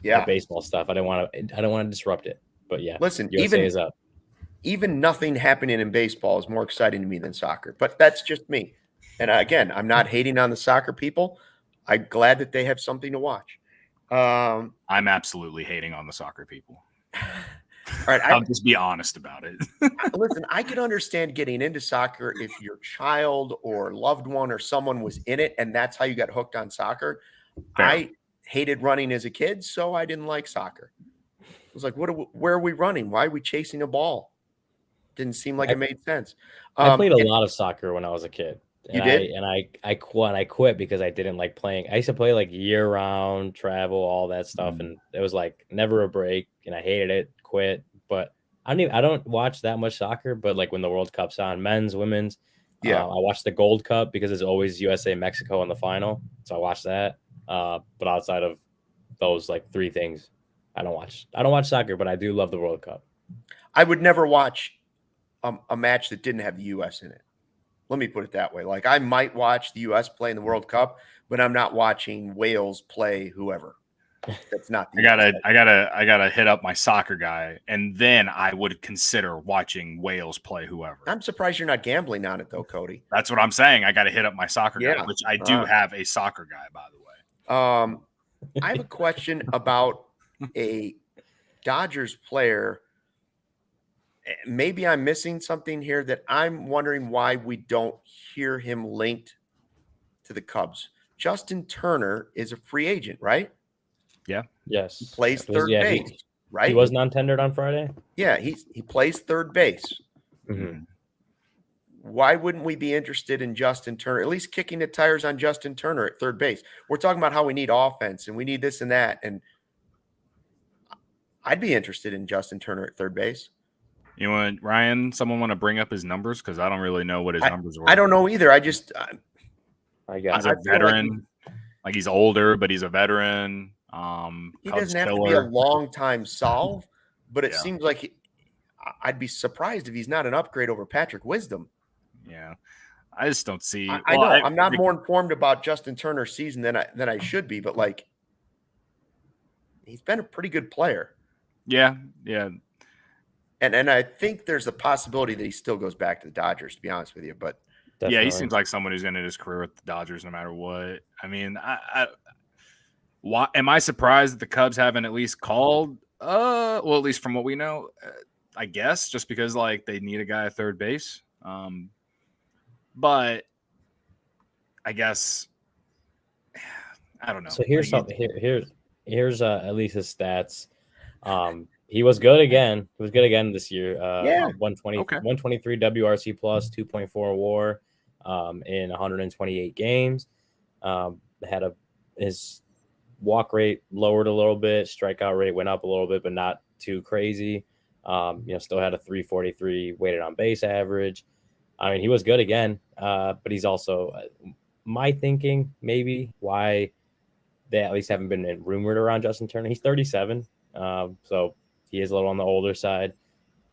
baseball stuff. I don't want to disrupt it. But yeah, listen, USA is up. Even nothing happening in baseball is more exciting to me than soccer. But that's just me. And again, I'm not hating on the soccer people. I'm glad that they have something to watch. I'm absolutely hating on the soccer people. All right, I'll just be honest about it. Listen, I could understand getting into soccer if your child or loved one or someone was in it, and that's how you got hooked on soccer. Fair. I hated running as a kid, so I didn't like soccer. I was like, where are we running? Why are we chasing a ball? Didn't seem like it made sense. I played a lot of soccer when I was a kid. You did? I quit because I didn't like playing. I used to play like year round, travel, all that stuff, and it was like never a break, and I hated it. Quit. But I don't watch that much soccer. But like when the World Cup's on, men's, women's, I watch the Gold Cup because it's always USA Mexico in the final, so I watch that. But outside of those like 3 things, I don't watch soccer, but I do love the World Cup. I would never watch a match that didn't have the U.S. in it. Let me put it that way. Like I might watch the U.S. play in the World Cup, but I'm not watching Wales play whoever. That's not. I gotta hit up my soccer guy, and then I would consider watching Wales play whoever. I'm surprised you're not gambling on it though, Cody. That's what I'm saying. I got to hit up my soccer guy, which I do have a soccer guy, by the way. I have a question about a Dodgers player. Maybe I'm missing something here that I'm wondering why we don't hear him linked to the Cubs. Justin Turner is a free agent, right? Yeah. Yes. He plays third base, right? He was non-tendered on Friday. Yeah, he plays third base. Mm-hmm. Why wouldn't we be interested in Justin Turner? At least kicking the tires on Justin Turner at third base. We're talking about how we need offense and we need this and that. And I'd be interested in Justin Turner at third base. You want Ryan? Someone want to bring up his numbers because I don't really know what his numbers were. I don't know either. I guess he's a veteran. Like he's older, but he's a veteran. He doesn't have to be a long time solve, but it seems like I'd be surprised if he's not an upgrade over Patrick Wisdom. Yeah, I just don't see. I know I'm not more informed about Justin Turner's season than I should be, but like he's been a pretty good player. Yeah. And I think there's a possibility that he still goes back to the Dodgers, to be honest with you. But definitely. Yeah, he seems like someone who's going to end his career with the Dodgers no matter what. I mean, why am I surprised that the Cubs haven't at least called? Well, at least from what we know, I guess just because like they need a guy at third base. But I guess I don't know. So here's something. Here's at least his stats. He was good again. He was good again this year. 123 WRC plus, 2.4 WAR in 128 games. His walk rate lowered a little bit. Strikeout rate went up a little bit, but not too crazy. Still had a 343 weighted on base average. I mean, he was good again, but he's also my thinking maybe why they at least haven't been rumored around Justin Turner. He's 37, so he is a little on the older side.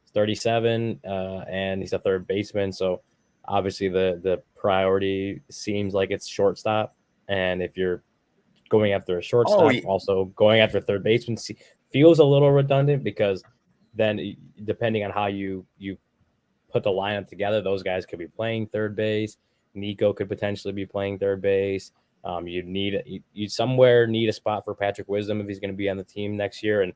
He's 37, and he's a third baseman. So obviously the priority seems like it's shortstop. And if you're going after a shortstop, also going after third baseman feels a little redundant, because then depending on how you put the lineup together, those guys could be playing third base. Nico could potentially be playing third base. You somewhere need a spot for Patrick Wisdom if he's going to be on the team next year. And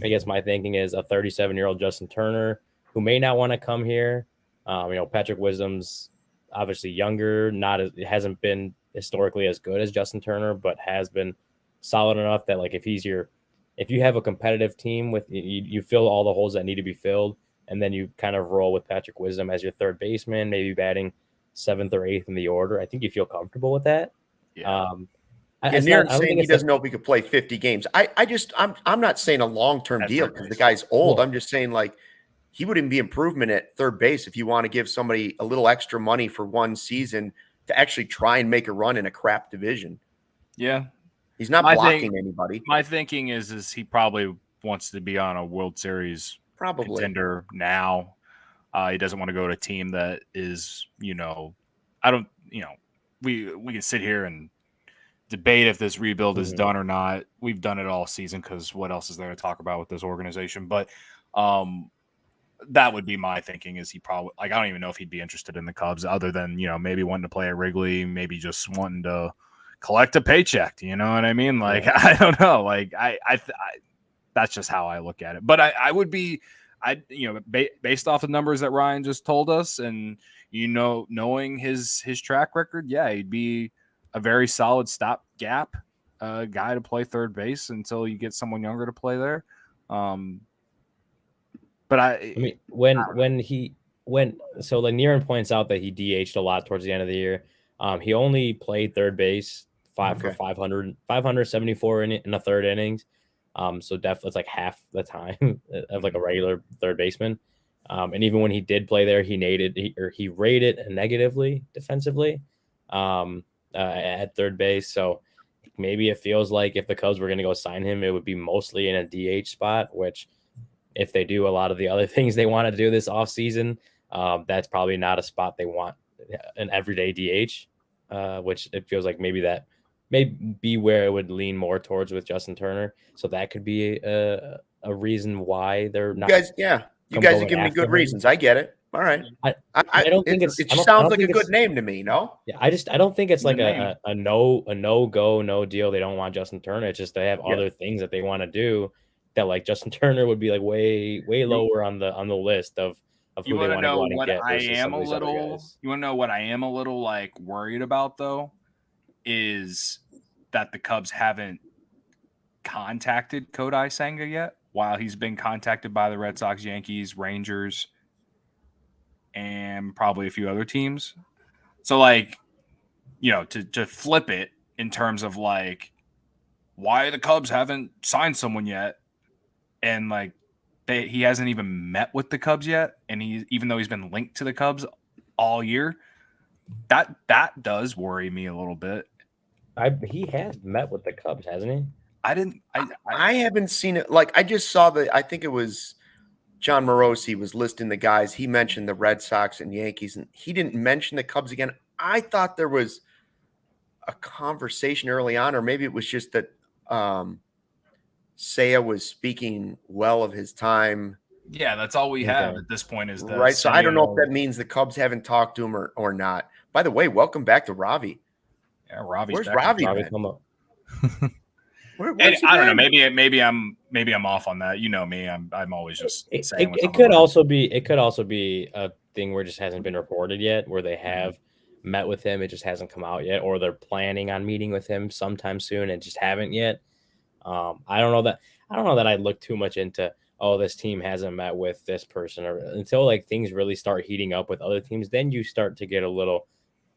I guess my thinking is a 37-year-old Justin Turner who may not want to come here. Patrick Wisdom's obviously younger, hasn't been historically as good as Justin Turner, but has been solid enough that like if you have a competitive team with you fill all the holes that need to be filled, and then you kind of roll with Patrick Wisdom as your third baseman, maybe batting 7th or 8th in the order. I think you feel comfortable with that. Yeah. Saying he doesn't know if he could play 50 games. I'm not saying a long-term deal because the guy's old. I'm just saying like he wouldn't be improvement at third base if you want to give somebody a little extra money for one season to actually try and make a run in a crap division. Yeah. He's not blocking anybody. My thinking is he probably wants to be on a World Series contender now. He doesn't want to go to a team that is, we can sit here and debate if this rebuild is done or not. We've done it all season because what else is there to talk about with this organization? But that would be my thinking is he probably I don't even know if he'd be interested in the Cubs other than, maybe wanting to play at Wrigley, maybe just wanting to collect a paycheck. You know what I mean? Like, yeah. I don't know. Like I that's just how I look at it. But I would be, based off the numbers that Ryan just told us and, knowing his track record, yeah, he'd be a very solid stopgap guy to play third base until you get someone younger to play there. But I mean, when Nieren points out that he DH'd a lot towards the end of the year. He only played third base for 574 in the third innings. So definitely it's like half the time of like a regular third baseman. And even when he did play there, he rated negatively defensively at third base. So maybe it feels like if the Cubs were going to go sign him, it would be mostly in a DH spot, which if they do a lot of the other things they want to do this offseason, that's probably not a spot they want an everyday DH, which it feels like maybe that may be where it would lean more towards with Justin Turner. So that could be a reason why they're not. You guys are giving me good reasons. I get it. All right. I don't think it sounds like a good name to me. No. Yeah, I don't think it's like a no deal. They don't want Justin Turner. It's just they have other things that they want to do. That like Justin Turner would be like way lower on the list of who they want to go out and get. You want to know what I am a little like worried about though, is that the Cubs haven't contacted Cody Senga yet, while he's been contacted by the Red Sox, Yankees, Rangers, and probably a few other teams. So like, to flip it in terms of like why the Cubs haven't signed someone yet. And like he hasn't even met with the Cubs yet, and even though he's been linked to the Cubs all year, that does worry me a little bit. He has met with the Cubs, hasn't he? I haven't seen it. Like I just saw I think it was John Morosi was listing the guys. He mentioned the Red Sox and Yankees, and he didn't mention the Cubs again. I thought there was a conversation early on, or maybe it was just that Seiya was speaking well of his time. Yeah, that's all we have at this point is right. So I don't know if that means the Cubs haven't talked to him or not. By the way, welcome back to Ravi. Yeah, Ravi's Where's back. Ravi? Come up. I don't know. Maybe I'm off on that. You know me. I'm always just saying. It could also be a thing where it just hasn't been reported yet, where they have met with him, it just hasn't come out yet, or they're planning on meeting with him sometime soon and just haven't yet. I don't know that I'd look too much into, this team hasn't met with this person, or until like things really start heating up with other teams, then you start to get a little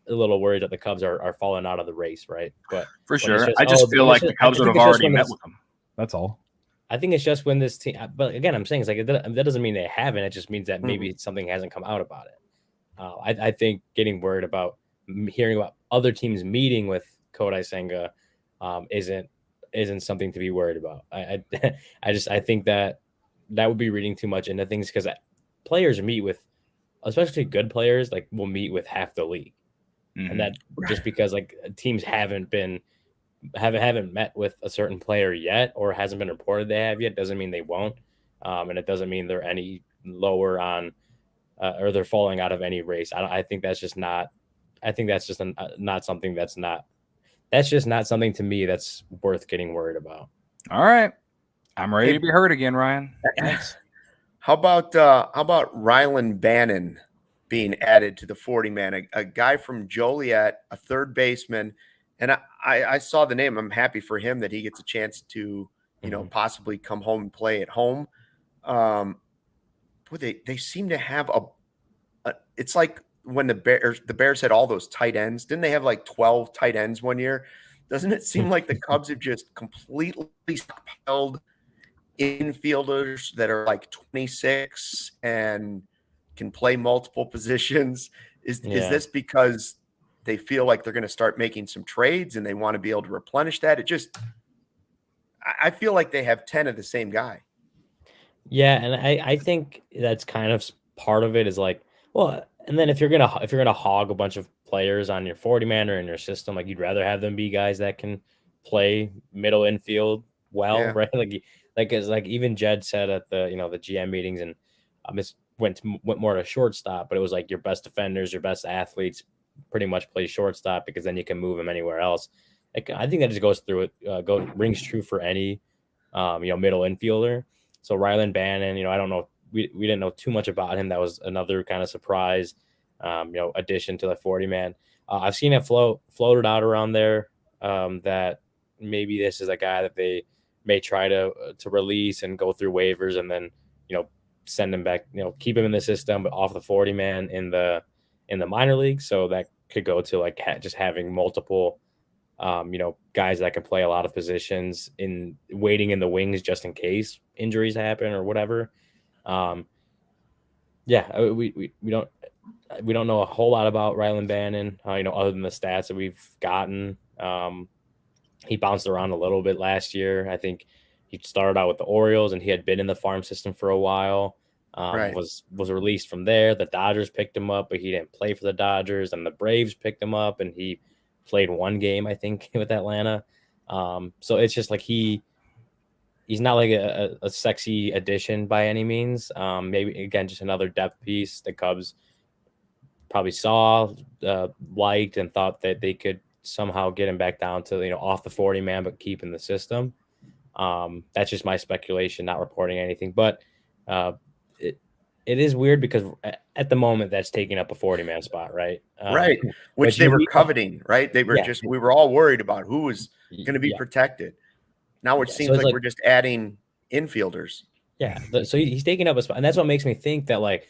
worried that the Cubs are falling out of the race, right? But for sure, I just feel like the Cubs would have already met with them. That's all. I think it's just when this team, but again, I'm saying it's like that doesn't mean they haven't. It just means that maybe something hasn't come out about it. I think getting worried about hearing about other teams meeting with Cody Senga isn't something to be worried about. I think that that would be reading too much into things because players meet with, especially good players, like will meet with half the league, and that just because like teams haven't met with a certain player yet or hasn't been reported they have yet doesn't mean they won't, and it doesn't mean they're any lower on or they're falling out of any race. I think that's just not. I think that's just not something that's not. That's just not something to me that's worth getting worried about. All right. I'm ready to be heard again, Ryan. Thanks. How about Rylan Bannon being added to the 40-man? A guy from Joliet, a third baseman, and I saw the name. I'm happy for him that he gets a chance to, possibly come home and play at home. They seem to have it's like when the Bears had all those tight ends. Didn't they have like 12 tight ends one year? Doesn't it seem like the Cubs have just completely stockpiled infielders that are like 26 and can play multiple positions? Is this because they feel like they're going to start making some trades and they want to be able to replenish that? I feel like they have 10 of the same guy. Yeah, and I think that's kind of part of it is like, well, and then if you're gonna hog a bunch of players on your 40-man or in your system, like you'd rather have them be guys that can play middle infield well, right? Like even Jed said at the the GM meetings, and went more to shortstop, but it was like your best defenders, your best athletes, pretty much play shortstop because then you can move them anywhere else. Like I think that just goes through it. Rings true for any middle infielder. So Rylan Bannon, I don't know. We didn't know too much about him. That was another kind of surprise, addition to the 40-man. I've seen it floated out around there that maybe this is a guy that they may try to release and go through waivers and then, send him back, keep him in the system, but off the 40-man in the minor league. So that could go to like just having multiple, guys that can play a lot of positions waiting in the wings just in case injuries happen or whatever. We don't know a whole lot about Rylan Bannon, other than the stats that we've gotten. He bounced around a little bit last year. I think he started out with the Orioles and he had been in the farm system for a while. Was released from there. The Dodgers picked him up, but he didn't play for the Dodgers, and the Braves picked him up and he played one game, I think, with Atlanta. So it's just like he's not like a sexy addition by any means. Maybe again, just another depth piece the Cubs probably saw, liked, and thought that they could somehow get him back down to off the 40-man, but keep in the system. That's just my speculation, not reporting anything. But it is weird because at the moment that's taking up a 40-man spot, right? Right, which they were coveting, right? They were we were all worried about who was going to be protected. Now it seems like we're just adding infielders. Yeah, so he's taking up a spot, and that's what makes me think that like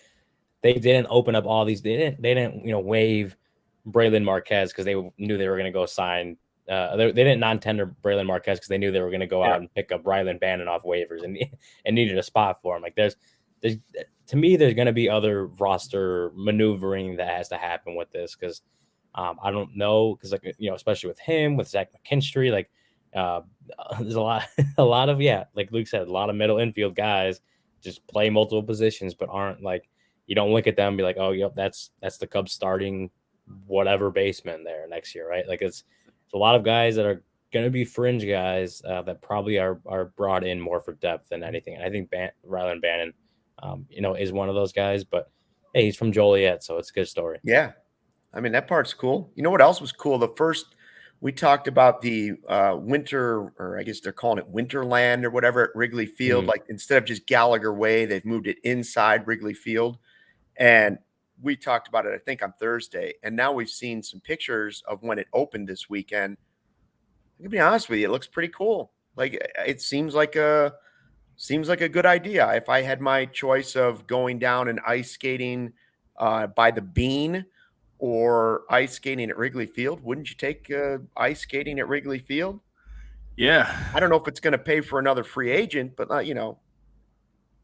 they didn't open up all these. They didn't waive Brailyn Marquez because they knew they were going to go sign. They didn't non-tender Brailyn Marquez because they knew they were going to go out and pick up Rylan Bannon off waivers and needed a spot for him. Like there's to me, there's going to be other roster maneuvering that has to happen with this because I don't know because like especially with him with Zach McKinstry, like there's a lot of like Luke said, a lot of middle infield guys just play multiple positions but aren't like you don't look at them and be like, oh yep, that's the Cubs starting whatever baseman there next year, right? Like it's a lot of guys that are going to be fringe guys that probably are brought in more for depth than anything. And I think Rylan Bannon is one of those guys, but hey, he's from Joliet, so it's a good story. Yeah. I mean, that part's cool. You know what else was cool? We talked about the winter, or I guess they're calling it Winterland or whatever at Wrigley Field. Like instead of just Gallagher Way, they've moved it inside Wrigley Field. And we talked about it, I think, on Thursday. And now we've seen some pictures of when it opened this weekend. I'm gonna be honest with you, it looks pretty cool. Like it seems like a good idea. If I had my choice of going down and ice skating by the Bean or ice skating at Wrigley Field, wouldn't you take ice skating at Wrigley Field? Yeah. I don't know if it's going to pay for another free agent, but I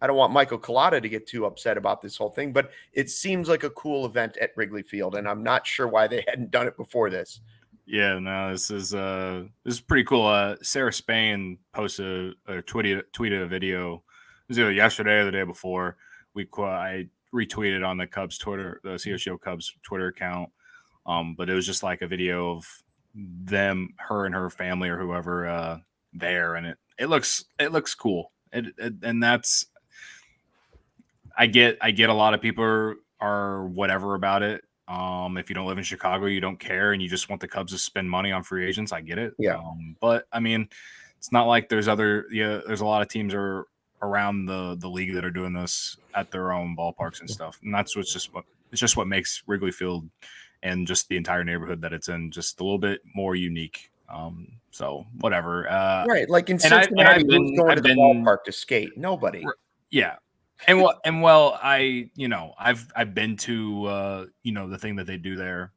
don't want Michael Collada to get too upset about this whole thing, but it seems like a cool event at Wrigley Field, and I'm not sure why they hadn't done it before this. Yeah, no, this is pretty cool. Sarah Spain posted tweeted a video was either yesterday or the day before. I retweeted on the Cubs Twitter, the CHGO Cubs Twitter account. But it was just like a video of them, her and her family or whoever there, and it looks cool. And that's I get a lot of people are whatever about it. If you don't live in Chicago, you don't care, and you just want the Cubs to spend money on free agents. I get it. Yeah. But I mean, it's not like there's a lot of teams around the league that are doing this at their own ballparks and stuff. And that's just what makes Wrigley Field and just the entire neighborhood that it's in just a little bit more unique. So whatever. Right. Like in Cincinnati, who's going to the ballpark to skate? Nobody. Yeah. I've been to the thing that they do there.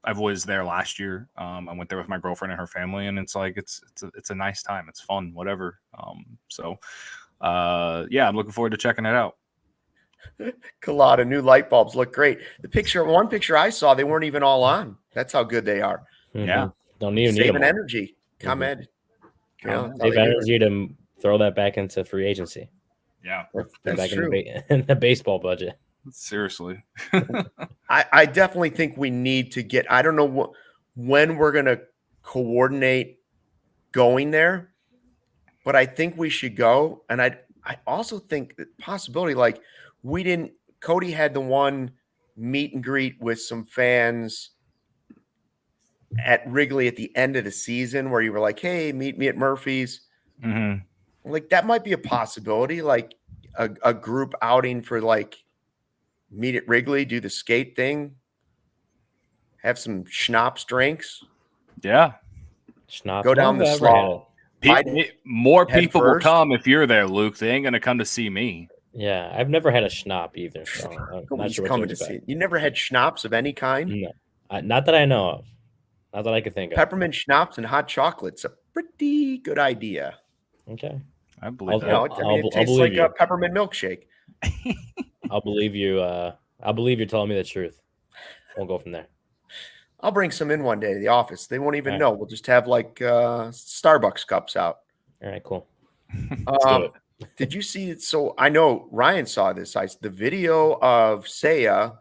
I was there last year. I went there with my girlfriend and her family, and it's like it's a nice time. It's fun, whatever. I'm looking forward to checking it out. Colada, new light bulbs look great. One picture I saw, they weren't even all on. That's how good they are. Mm-hmm. Yeah, don't even need saving energy. ComEd. Save energy to throw that back into free agency. Yeah, that's back true. In the baseball budget. Seriously. I definitely think we need to get, I don't know when we're going to coordinate going there, but I think we should go. And I also think the possibility, like Cody had the one meet and greet with some fans at Wrigley at the end of the season where you were like, hey, meet me at Murphy's. Mm-hmm. Like that might be a possibility, like a group outing for like meet at Wrigley, do the skate thing, have some schnapps drinks. Yeah. Schnapps. Go down the slide. More people will come if you're there, Luke. They ain't going to come to see me. Yeah, I've never had a schnapp either. So I'm not sure coming to see it. You never had schnapps of any kind? No, not that I know of. Not that I could think of. Peppermint schnapps and hot chocolate's a pretty good idea. Okay. I believe that. It tastes like a peppermint milkshake. I'll believe you. I'll believe you're telling me the truth. We'll go from there. I'll bring some in one day to the office. They won't even know. We'll just have like Starbucks cups out. All right, cool. Did you see it? So I know Ryan saw this. The video of Seiya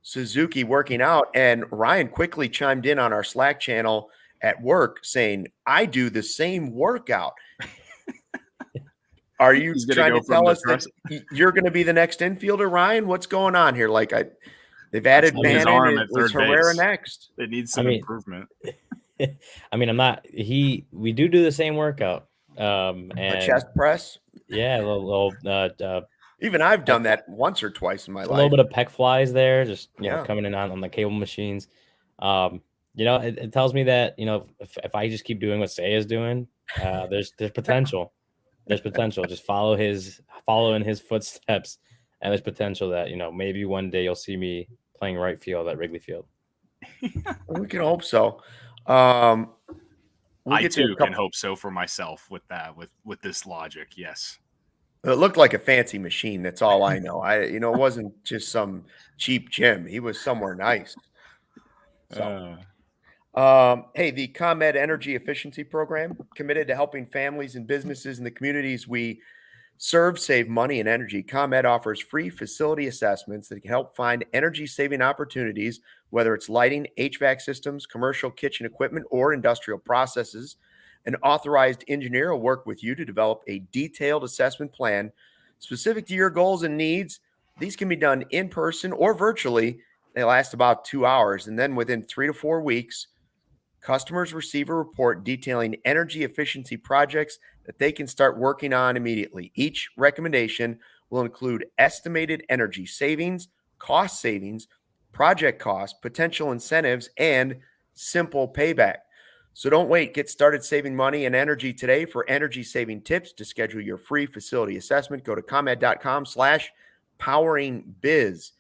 Suzuki working out, and Ryan quickly chimed in on our Slack channel at work saying, I do the same workout. Are you trying to tell us that you're going to be the next infielder, Ryan? What's going on here? Like they've added Bannon. It was Herrera next. It needs some improvement. I mean, we do the same workout. And a chest press. Yeah, even I've done that once or twice in my life. A little bit of pec flies there, just coming in on the cable machines. It tells me that if I just keep doing what Seiya is doing, there's potential. There's potential. Just follow in his footsteps, and there's potential that maybe one day you'll see me playing right field at Wrigley Field. We can hope so. I too can hope so for myself with that. With this logic, yes. It looked like a fancy machine. That's all I know. It wasn't just some cheap gym. He was somewhere nice. So. Hey, the ComEd Energy Efficiency Program, committed to helping families and businesses in the communities we serve save money and energy. ComEd offers free facility assessments that can help find energy-saving opportunities, whether it's lighting, HVAC systems, commercial kitchen equipment, or industrial processes. An authorized engineer will work with you to develop a detailed assessment plan specific to your goals and needs. These can be done in person or virtually. They last about 2 hours, and then within 3 to 4 weeks, customers receive a report detailing energy efficiency projects that they can start working on immediately. Each recommendation will include estimated energy savings, cost savings, project costs, potential incentives, and simple payback. So don't wait. Get started saving money and energy today. For energy saving tips, to schedule your free facility assessment, go to comed.com/poweringbiz.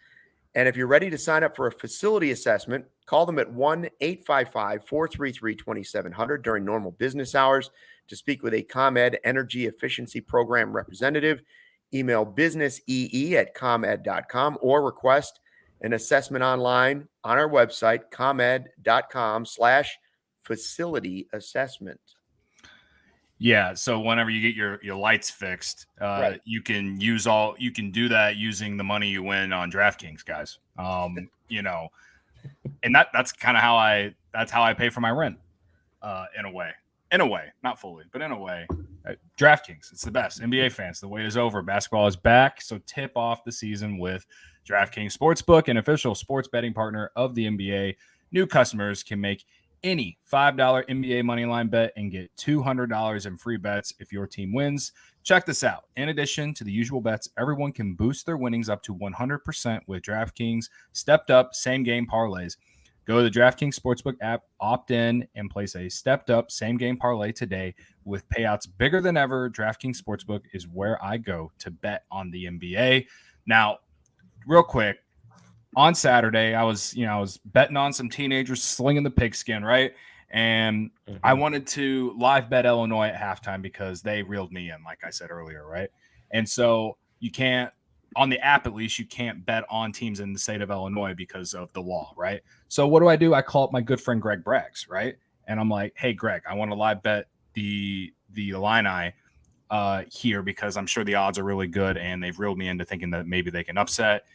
And if you're ready to sign up for a facility assessment, call them at 1-855-433-2700 during normal business hours to speak with a ComEd Energy Efficiency Program representative. Email businessee@comed.com or request an assessment online on our website, comed.com/facility assessment. Yeah, so whenever you get your lights fixed, Right. you can do that using the money you win on DraftKings, guys. And that's kind of how I pay for my rent, in a way, not fully, but in a way. DraftKings, it's the best. NBA fans, the wait is over. Basketball is back, so tip off the season with DraftKings Sportsbook, an official sports betting partner of the NBA. New customers can make any $5 NBA moneyline bet and get $200 in free bets if your team wins. Check this out. In addition to the usual bets, everyone can boost their winnings up to 100% with DraftKings stepped up same game parlays. Go to the DraftKings Sportsbook app, opt in, and place a stepped up same game parlay today with payouts bigger than ever. DraftKings Sportsbook is where I go to bet on the NBA. Now, real quick, on Saturday, I was betting on some teenagers slinging the pigskin, right? And I wanted to live bet Illinois at halftime because they reeled me in, like I said earlier, right? And so you can't, on the app at least, you can't bet on teams in the state of Illinois because of the law, right? So what do? I call up my good friend Greg Braggs, right? And I'm like, hey, Greg, I want to live bet the Illini here because I'm sure the odds are really good, and they've reeled me into thinking that maybe they can upset.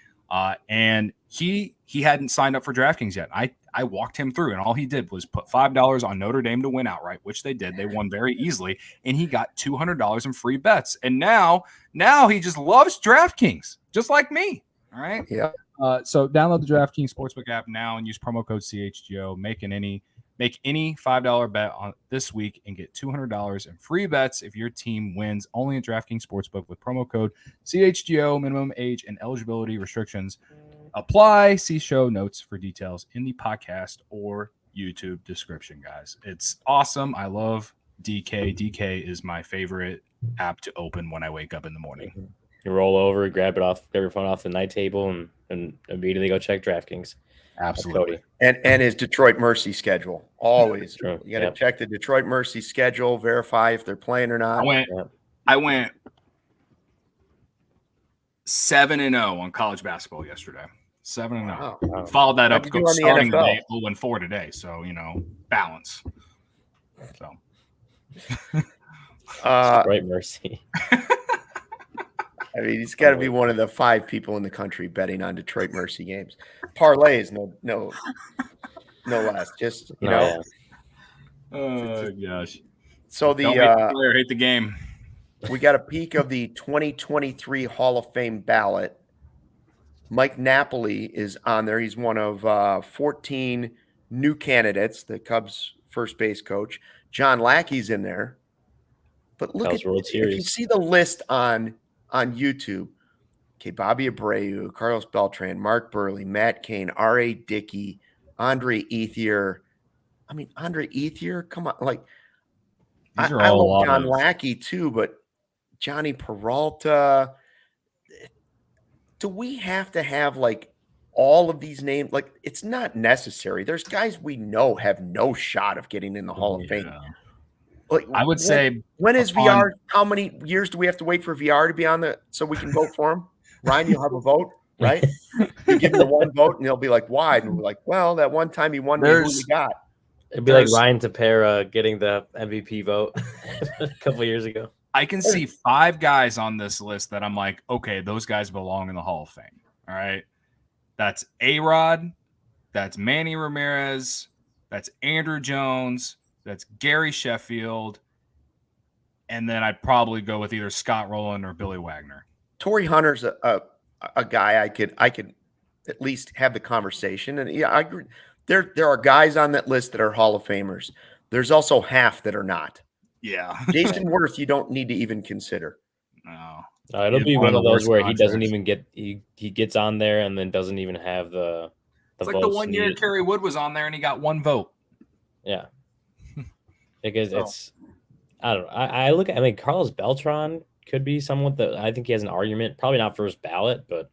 And he hadn't signed up for DraftKings yet. I walked him through, and all he did was put $5 on Notre Dame to win outright, which they did. They won very easily, and he got $200 in free bets. And now he just loves DraftKings, just like me. All right. Yeah. So download the DraftKings Sportsbook app now and use promo code CHGO. Make any $5 bet on this week and get $200 in free bets if your team wins. Only at DraftKings Sportsbook with promo code CHGO. Minimum age and eligibility restrictions apply. See show notes for details in the podcast or YouTube description, guys. It's awesome. I love DK. DK is my favorite app to open when I wake up in the morning. You roll over, grab your phone off the night table, and immediately go check DraftKings. Absolutely. And his Detroit Mercy schedule. Always. True. You got to check the Detroit Mercy schedule, verify if they're playing or not. I went 7-0 on college basketball yesterday. 7-0. Wow. Followed that up starting the today, 0-4 today. So, balance. So. Detroit Mercy. I mean, he's got to be one of the 5 people in the country betting on Detroit Mercy games. Parlays, no less. Just know. Oh gosh. So Don't hate the player, hate the game. We got a peek of the 2023 Hall of Fame ballot. Mike Napoli is on there. He's one of 14 new candidates. The Cubs first base coach John Lackey's in there. But look at if you see the list on YouTube, okay, Bobby Abreu, Carlos Beltran, Mark Burley, Matt Cain, R.A. Dickey, Andre Ethier. I mean, Andre Ethier, come on. Like, I love John Lackey too, but Johnny Peralta. Do we have to have, like, all of these names? Like, it's not necessary. There's guys we know have no shot of getting in the Hall of Fame. Like, I would say, when is VR? How many years do we have to wait for VR to be on so we can vote for him? Ryan, you'll have a vote, right? You give him the one vote, and he'll be like, "Why?" And we're like, "Well, that one time he won, who we got." It'd be like Ryan Tepera getting the MVP vote a couple years ago. I can see 5 guys on this list that I'm like, okay, those guys belong in the Hall of Fame. All right, that's A-Rod, that's Manny Ramirez, that's Andrew Jones. That's Gary Sheffield, and then I'd probably go with either Scott Rowland or Billy Wagner. Torrey Hunter's a guy I could at least have the conversation, and yeah, I agree. There are guys on that list that are Hall of Famers. There's also half that are not. Yeah, Jason Worth, you don't need to even consider. No, it'll be one of those where he doesn't even get he gets on there and then doesn't even have the. It's like the one year Kerry Wood was on there and he got 1 vote. Yeah. Because it's, I don't know. I mean, Carlos Beltran could be someone that I think he has an argument, probably not first ballot, but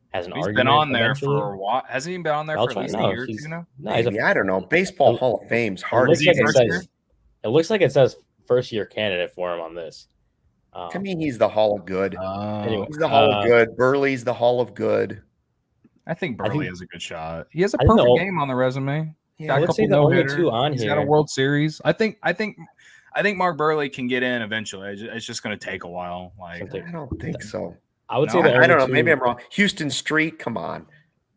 has an argument. He's been on there for a while. Hasn't he been on there for at least a year? I don't know. Baseball Hall of Fame's hard. It looks like it says first year candidate for him on this. To me, he's the Hall of Good. Anyway, he's the Hall of Good. Burley's the Hall of Good. I think Burley has a good shot. He has a perfect game on the resume. Yeah, let's say the only 2 on here. He's got a World Series. I think I think Mark Buehrle can get in eventually. It's just going to take a while. Like, I don't think so. I would say I don't know. Maybe I'm wrong. Houston Street, come on.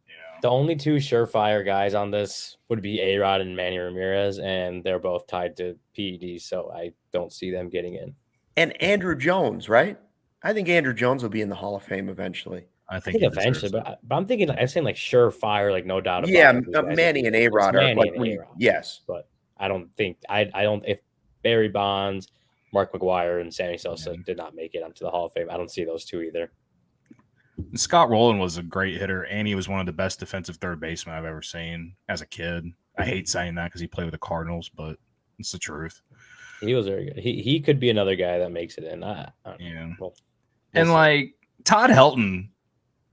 Yeah. The only two surefire guys on this would be A-Rod and Manny Ramirez, and they're both tied to PEDs, so I don't see them getting in. And Andrew Jones, right? I think Andrew Jones will be in the Hall of Fame eventually. I think eventually, but I'm thinking, I'm saying like surefire, like no doubt about it. Yeah, Manny and A-Rod are like, yes. But I don't think, I don't, if Barry Bonds, Mark McGwire, and Sammy Sosa did not make it onto the Hall of Fame, I don't see those two either. Scott Rowland was a great hitter, and he was one of the best defensive third basemen I've ever seen as a kid. I hate saying that because he played with the Cardinals, but it's the truth. He was very good. He could be another guy that makes it in. Well, and like Todd Helton,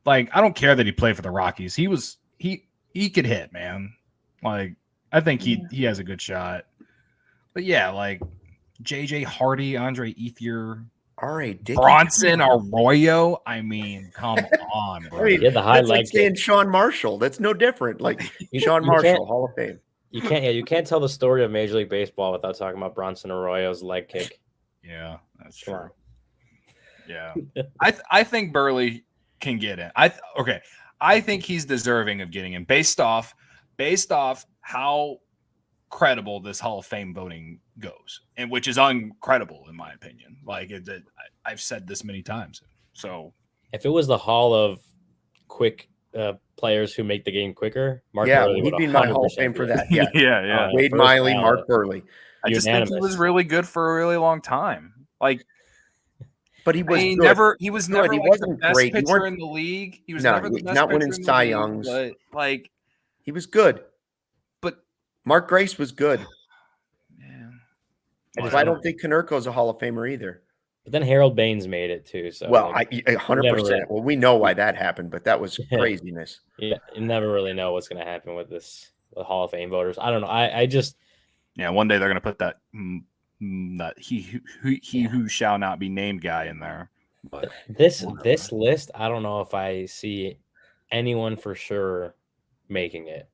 like I don't care that he played for the Rockies. He could hit, man. Like I think he has a good shot. But yeah, like JJ Hardy, Andre Ethier, Bronson Arroyo. I mean, come on, bro. That's like saying Sean Marshall. That's no different. Like Sean Marshall, Hall of Fame. You can't tell the story of Major League Baseball without talking about Bronson Arroyo's leg kick. Yeah, that's true. Yeah, I think Buehrle can get in. I think he's deserving of getting in based off how credible this Hall of Fame voting goes, and which is uncredible in my opinion. Like I've said this many times. So if it was the Hall of quick players who make the game quicker, Mark Buehrle would be my Hall of Fame for that. Yeah, yeah. Wade Miley, Mark Buehrle. I just think he was really good for a really long time. Like, but he was He was never like the best pitcher in the league. He was never the best not pitcher winning in Cy the Youngs. But like, he was good. But Mark Grace was good. Man, I don't think Konerko's a Hall of Famer either. But then Harold Baines made it too. So 100%. Well, we know why that happened, but that was craziness. Yeah, you never really know what's going to happen with the Hall of Fame voters. I don't know. I just one day they're going to put that he who shall not be named guy in there. But this list, I don't know if I see anyone for sure making it.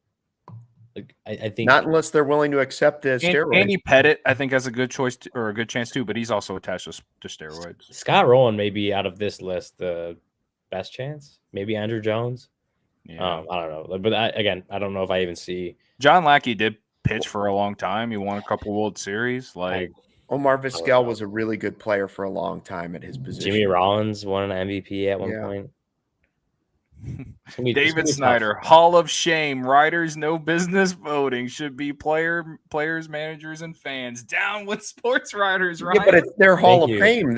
Like I think not unless they're willing to accept the steroids. Andy Pettit, I think, has a good choice or a good chance too, but he's also attached to steroids. Scott Rowland may be out of this list the best chance. Maybe Andrew Jones. Yeah. I don't know, but I don't know if I even see. John Lackey did pitch for a long time. He won a couple World Series. Like Omar Vizquel was a really good player for a long time at his position. Jimmy Rollins won an MVP at one point. David Snyder, tough. Hall of Shame. Writers, no business voting. Should be players, managers, and fans. Down with sports writers, right? Yeah, but it's their Hall of Fame.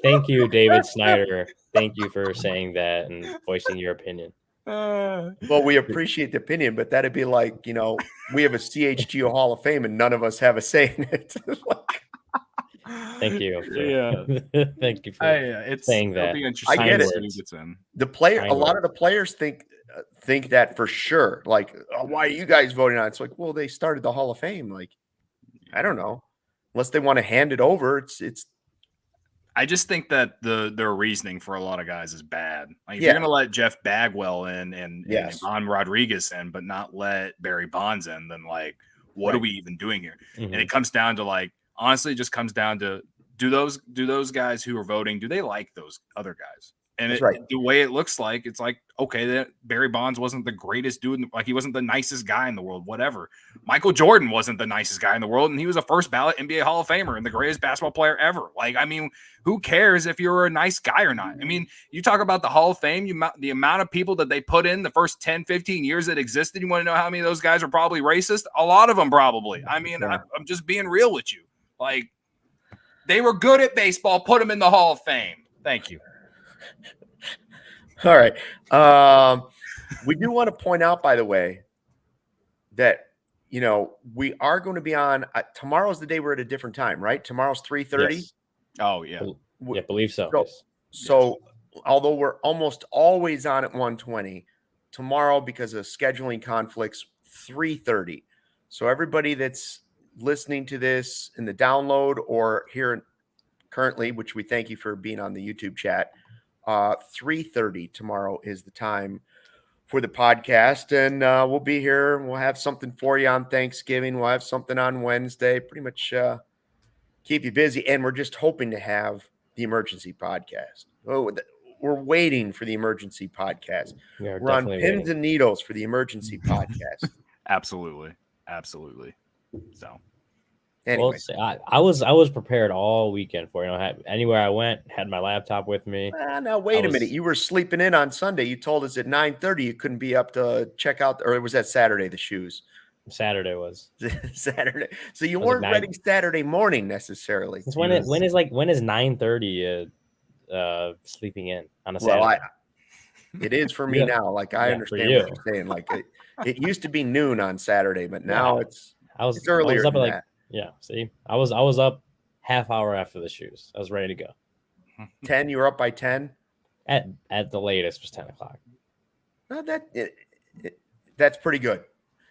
Thank you, David Snyder. Thank you for saying that and voicing your opinion. Well, we appreciate the opinion, but that'd be like, we have a CHGO Hall of Fame and none of us have a say in it. Thank you. Thank you for saying that. I get it. A lot of the players think that for sure. Like, why are you guys voting on it? It's like, well, they started the Hall of Fame. Like, I don't know. Unless they want to hand it over, it's. I just think that their reasoning for a lot of guys is bad. Like, if you're going to let Jeff Bagwell in and Juan Rodriguez in, but not let Barry Bonds in, then like, what are we even doing here? Mm-hmm. And it comes down to like. Honestly, it just comes down to do those guys who are voting, do they like those other guys? And the way it looks like, it's like, okay, that Barry Bonds wasn't the greatest dude. Like, he wasn't the nicest guy in the world, whatever. Michael Jordan wasn't the nicest guy in the world, and he was a first ballot NBA Hall of Famer and the greatest basketball player ever. Like, I mean, who cares if you're a nice guy or not? I mean, you talk about the Hall of Fame, the amount of people that they put in the first 10, 15 years that existed. You want to know how many of those guys are probably racist? A lot of them probably. I mean, I'm just being real with you. Like, they were good at baseball. Put them in the Hall of Fame. Thank you. All right. We do want to point out, by the way, that, we are going to be on tomorrow's the day we're at a different time, right? Tomorrow's 3:30. Yes. Oh, yeah. Yeah, believe so. So although we're almost always on at 1:20, tomorrow, because of scheduling conflicts, 3:30. So everybody that's listening to this in the download or here currently, which we thank you for being on the YouTube chat, 3:30 tomorrow is the time for the podcast, and we'll be here. We'll have something for you on Thanksgiving. We'll have something on Wednesday. Pretty much keep you busy. And we're just hoping to have the emergency podcast. Oh, we're waiting for the emergency podcast. We're on pins and needles for the emergency podcast. Absolutely. So, anyway, well, I was prepared all weekend for anywhere I went, had my laptop with me. Now wait a minute. You were sleeping in on Sunday. You told us at 9:30 you couldn't be up to check out, or was that Saturday? The shoes. Saturday was Saturday. So you weren't ready Saturday morning necessarily. When is 9:30? Sleeping in on a Saturday. Well, it is for me now. Like I understand what you're saying. Like it used to be noon on Saturday, but now it's earlier than that. Yeah, see, I was up half hour after the shoes. I was ready to go. 10. You were up by 10. At the latest was 10 o'clock. That's pretty good.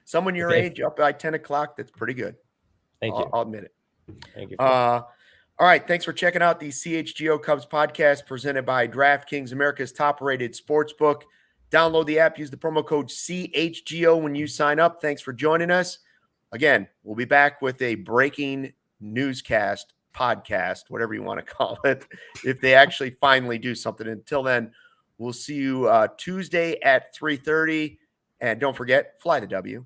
Someone your age up by 10 o'clock. That's pretty good. Thank you. I'll admit it. Thank you. All right. Thanks for checking out the CHGO Cubs podcast presented by DraftKings, America's top-rated sportsbook. Download the app. Use the promo code CHGO when you sign up. Thanks for joining us. Again, we'll be back with a breaking newscast podcast, whatever you want to call it, if they actually finally do something. Until then, we'll see you Tuesday at 3:30. And don't forget, fly the W.